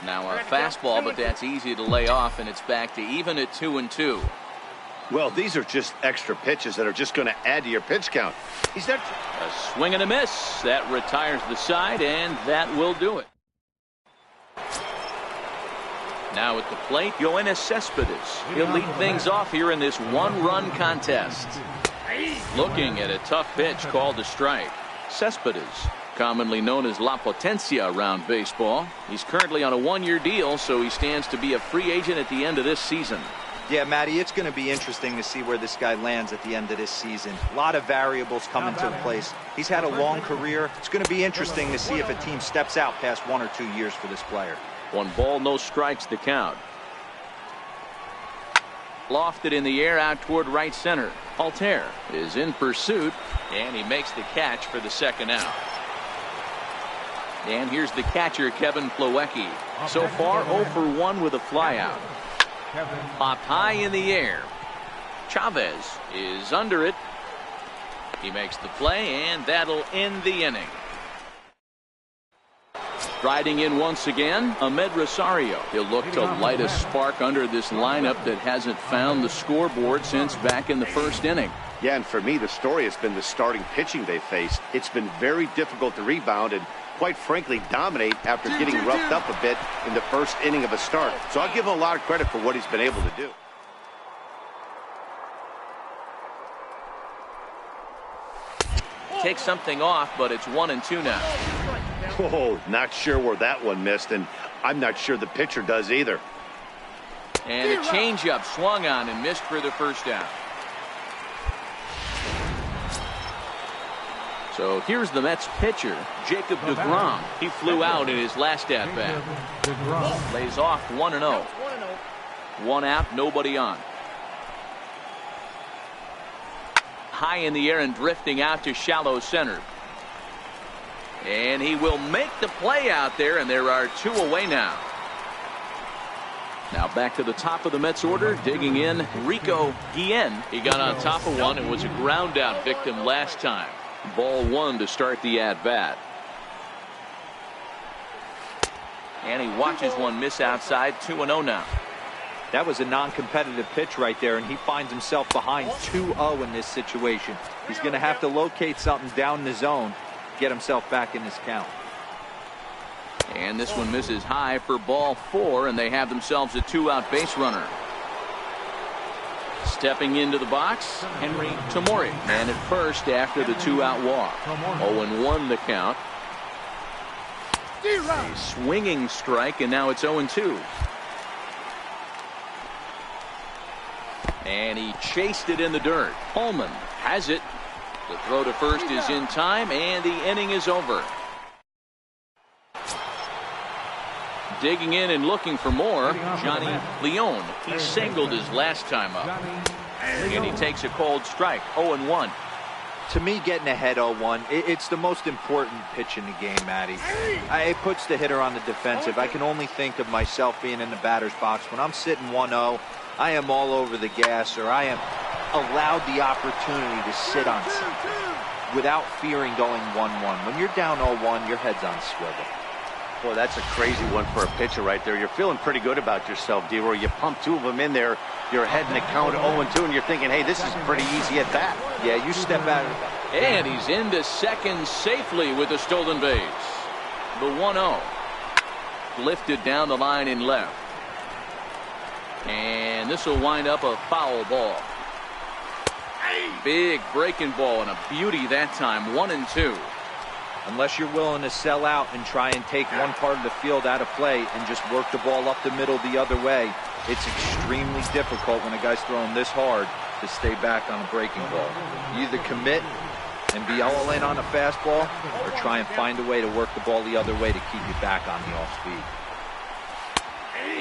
Now a fastball, but that's easy to lay off, and it's back to even at 2-2. Well, these are just extra pitches that are just going to add to your pitch count. He's there. A swing and a miss. That retires the side, and that will do it. Now at the plate, Yoenis Cespedes. He'll lead things off here in this 1-run contest. Looking at a tough pitch called a strike. Cespedes, commonly known as La Potencia around baseball. He's currently on a 1-year deal, so he stands to be a free agent at the end of this season. Yeah, Matty, it's going to be interesting to see where this guy lands at the end of this season. A lot of variables come into place. He's had a long career. It's going to be interesting to see if a team steps out past 1 or 2 years for this player. 1 ball, no strikes to count. Lofted in the air out toward right center. Altair is in pursuit, and he makes the catch for the second out. And here's the catcher, Kevin Plawecki. So far, 0 for 1 with a flyout. Popped high in the air. Chavez is under it. He makes the play, and that'll end the inning. Striding in once again, Ahmed Rosario. He'll look to light a spark under this lineup that hasn't found the scoreboard since back in the first inning. Yeah, and for me, the story has been the starting pitching they faced. It's been very difficult to rebound and, quite frankly, dominate after getting roughed up a bit in the first inning of a start. So I'll give him a lot of credit for what he's been able to do. Takes something off, but it's 1-2 now. Oh, not sure where that one missed, and I'm not sure the pitcher does either. And a changeup swung on and missed for the first down. So here's the Mets pitcher, Jacob deGrom. He flew out in his last at-bat. Lays off 1-0. 1 out, nobody on. High in the air and drifting out to shallow center. And he will make the play out there, and there are 2 away now. Now back to the top of the Mets order, digging in, Rico Guillen. He got on top of one and was a ground out victim last time. Ball 1 to start the at-bat. And he watches one miss outside. 2-0 now. That was a non-competitive pitch right there, and he finds himself behind 2-0 in this situation. He's going to have to locate something down the zone, get himself back in this count. And this one misses high for ball 4, and they have themselves a 2-out base runner. Stepping into the box, Henry Tamori. Man at first after the 2-out walk. 0-1 the count. A swinging strike, and now it's 0-2. And he chased it in the dirt. Holman has it. The throw to first is in time, and the inning is over. Digging in and looking for more, Johnny Leone. He singled his last time up. And he takes a cold strike, 0-1. To me, getting ahead 0-1, it's the most important pitch in the game, Matty. It puts the hitter on the defensive. I can only think of myself being in the batter's box. When I'm sitting 1-0, I am all over the gas, or I am allowed the opportunity to sit on something without fearing going 1-1. When you're down 0-1, your head's on swivel. Boy, that's a crazy one for a pitcher right there. You're feeling pretty good about yourself, D-Roy. You pump 2 of them in there. You're heading the count 0-2, and you're thinking, hey, this is pretty easy at bat. Yeah, you step out of it. And he's into second safely with a stolen base. The 1-0. Lifted down the line in left. And this will wind up a foul ball. Big breaking ball and a beauty that time. 1-2. Unless you're willing to sell out and try and take one part of the field out of play and just work the ball up the middle the other way, it's extremely difficult when a guy's throwing this hard to stay back on a breaking ball. You either commit and be all in on a fastball or try and find a way to work the ball the other way to keep you back on the off speed.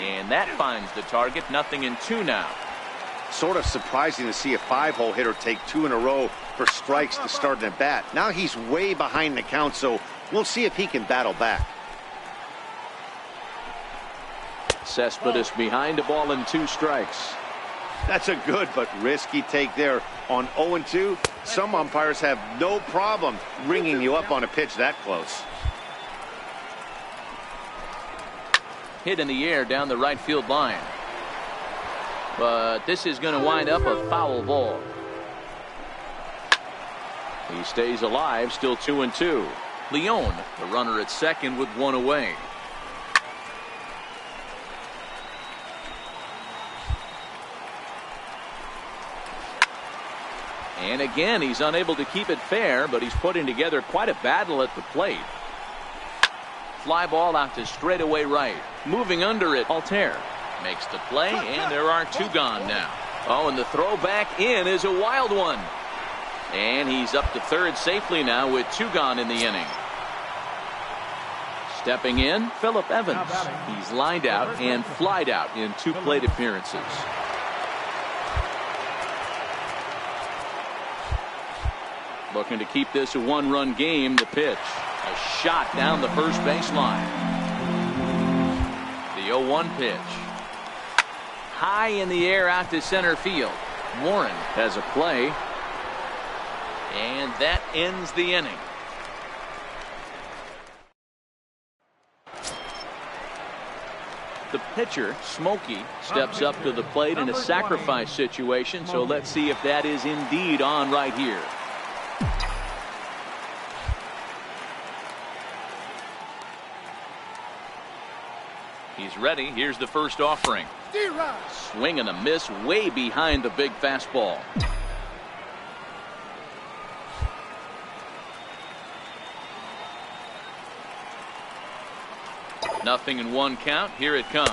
And that finds the target. 0-2 now. Sort of surprising to see a 5-hole hitter take 2 in a row for strikes to start an at bat. Now he's way behind the count, so we'll see if he can battle back. Cespedes behind a ball and 2 strikes. That's a good but risky take there. On 0-2, some umpires have no problem ringing you up on a pitch that close. Hit in the air down the right field line. But this is going to wind up a foul ball. He stays alive, still 2-2. Leon, the runner at second with 1 away. And again, he's unable to keep it fair, but he's putting together quite a battle at the plate. Fly ball out to straightaway right. Moving under it, Altair makes the play, and there are 2 gone now. Oh, and the throw back in is a wild one. And he's up to third safely now with 2 gone in the inning. Stepping in, Phillip Evans. He's lined out and flied out in 2 plate appearances. Looking to keep this a 1-run game. The pitch. A shot down the first baseline. The 0-1 pitch. High in the air out to center field. Warren has a play. And that ends the inning. The pitcher, Smokey, steps up to the plate in a sacrifice situation. So let's see if that is indeed on right here. He's ready. Here's the first offering. Swing and a miss way behind the big fastball. Nothing in 1 count. Here it comes.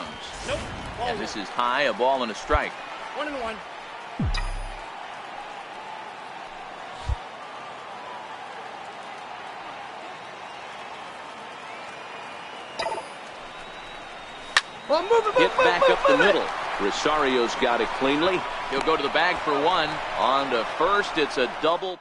Nope. And this is high, a ball and a strike. 1-1. Hit back up the middle. Rosario's got it cleanly. He'll go to the bag for 1. On to first. It's a double.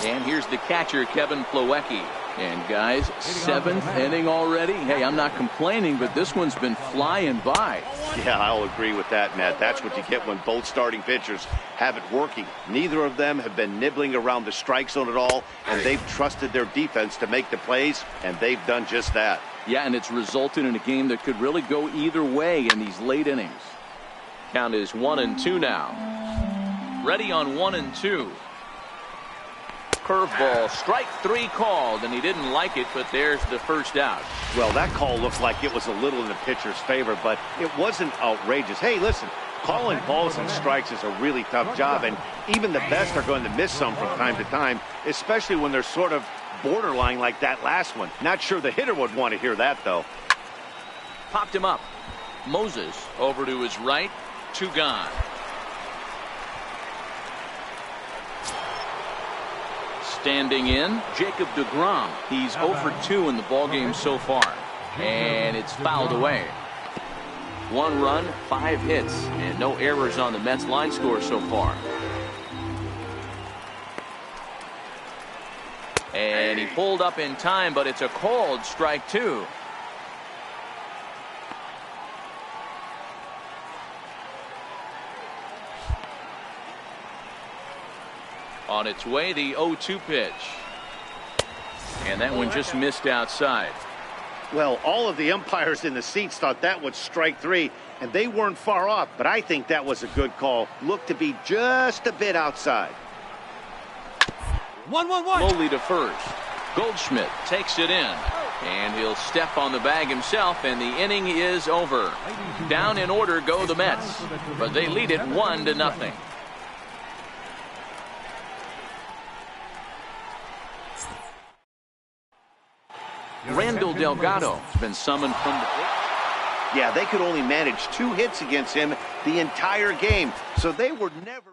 And here's the catcher, Kevin Plawecki. And guys, 7th inning already. Hey, I'm not complaining, but this one's been flying by. Yeah, I'll agree with that, Matt. That's what you get when both starting pitchers have it working. Neither of them have been nibbling around the strike zone at all, and they've trusted their defense to make the plays, and they've done just that. Yeah, and it's resulted in a game that could really go either way in these late innings. Count is 1-2 now. Ready on 1-2. Curveball, strike 3 called, and he didn't like it, but there's the first out. Well, that call looked like it was a little in the pitcher's favor, but it wasn't outrageous. Hey, listen, calling balls and strikes is a really tough job, and even the best are going to miss some from time to time, especially when they're sort of borderline like that last one. Not sure the hitter would want to hear that, though. Popped him up. Moses over to his right. 2 gone. Standing in, Jacob deGrom. He's 0 for 2 in the ballgame so far. And it's fouled away. 1 run, 5 hits, and no errors on the Mets line score so far. And he pulled up in time, but it's a called strike 2. On its way, the 0-2 pitch. And that one just missed outside. Well, all of the umpires in the seats thought that was strike 3, and they weren't far off, but I think that was a good call. Looked to be just a bit outside. 1-1-1. Slowly to first. Goldschmidt takes it in. And he'll step on the bag himself, and the inning is over. Down in order go the Mets, but they lead it 1-0. Randall Delgado has been summoned from the... Yeah, they could only manage 2 hits against him the entire game, so they were never...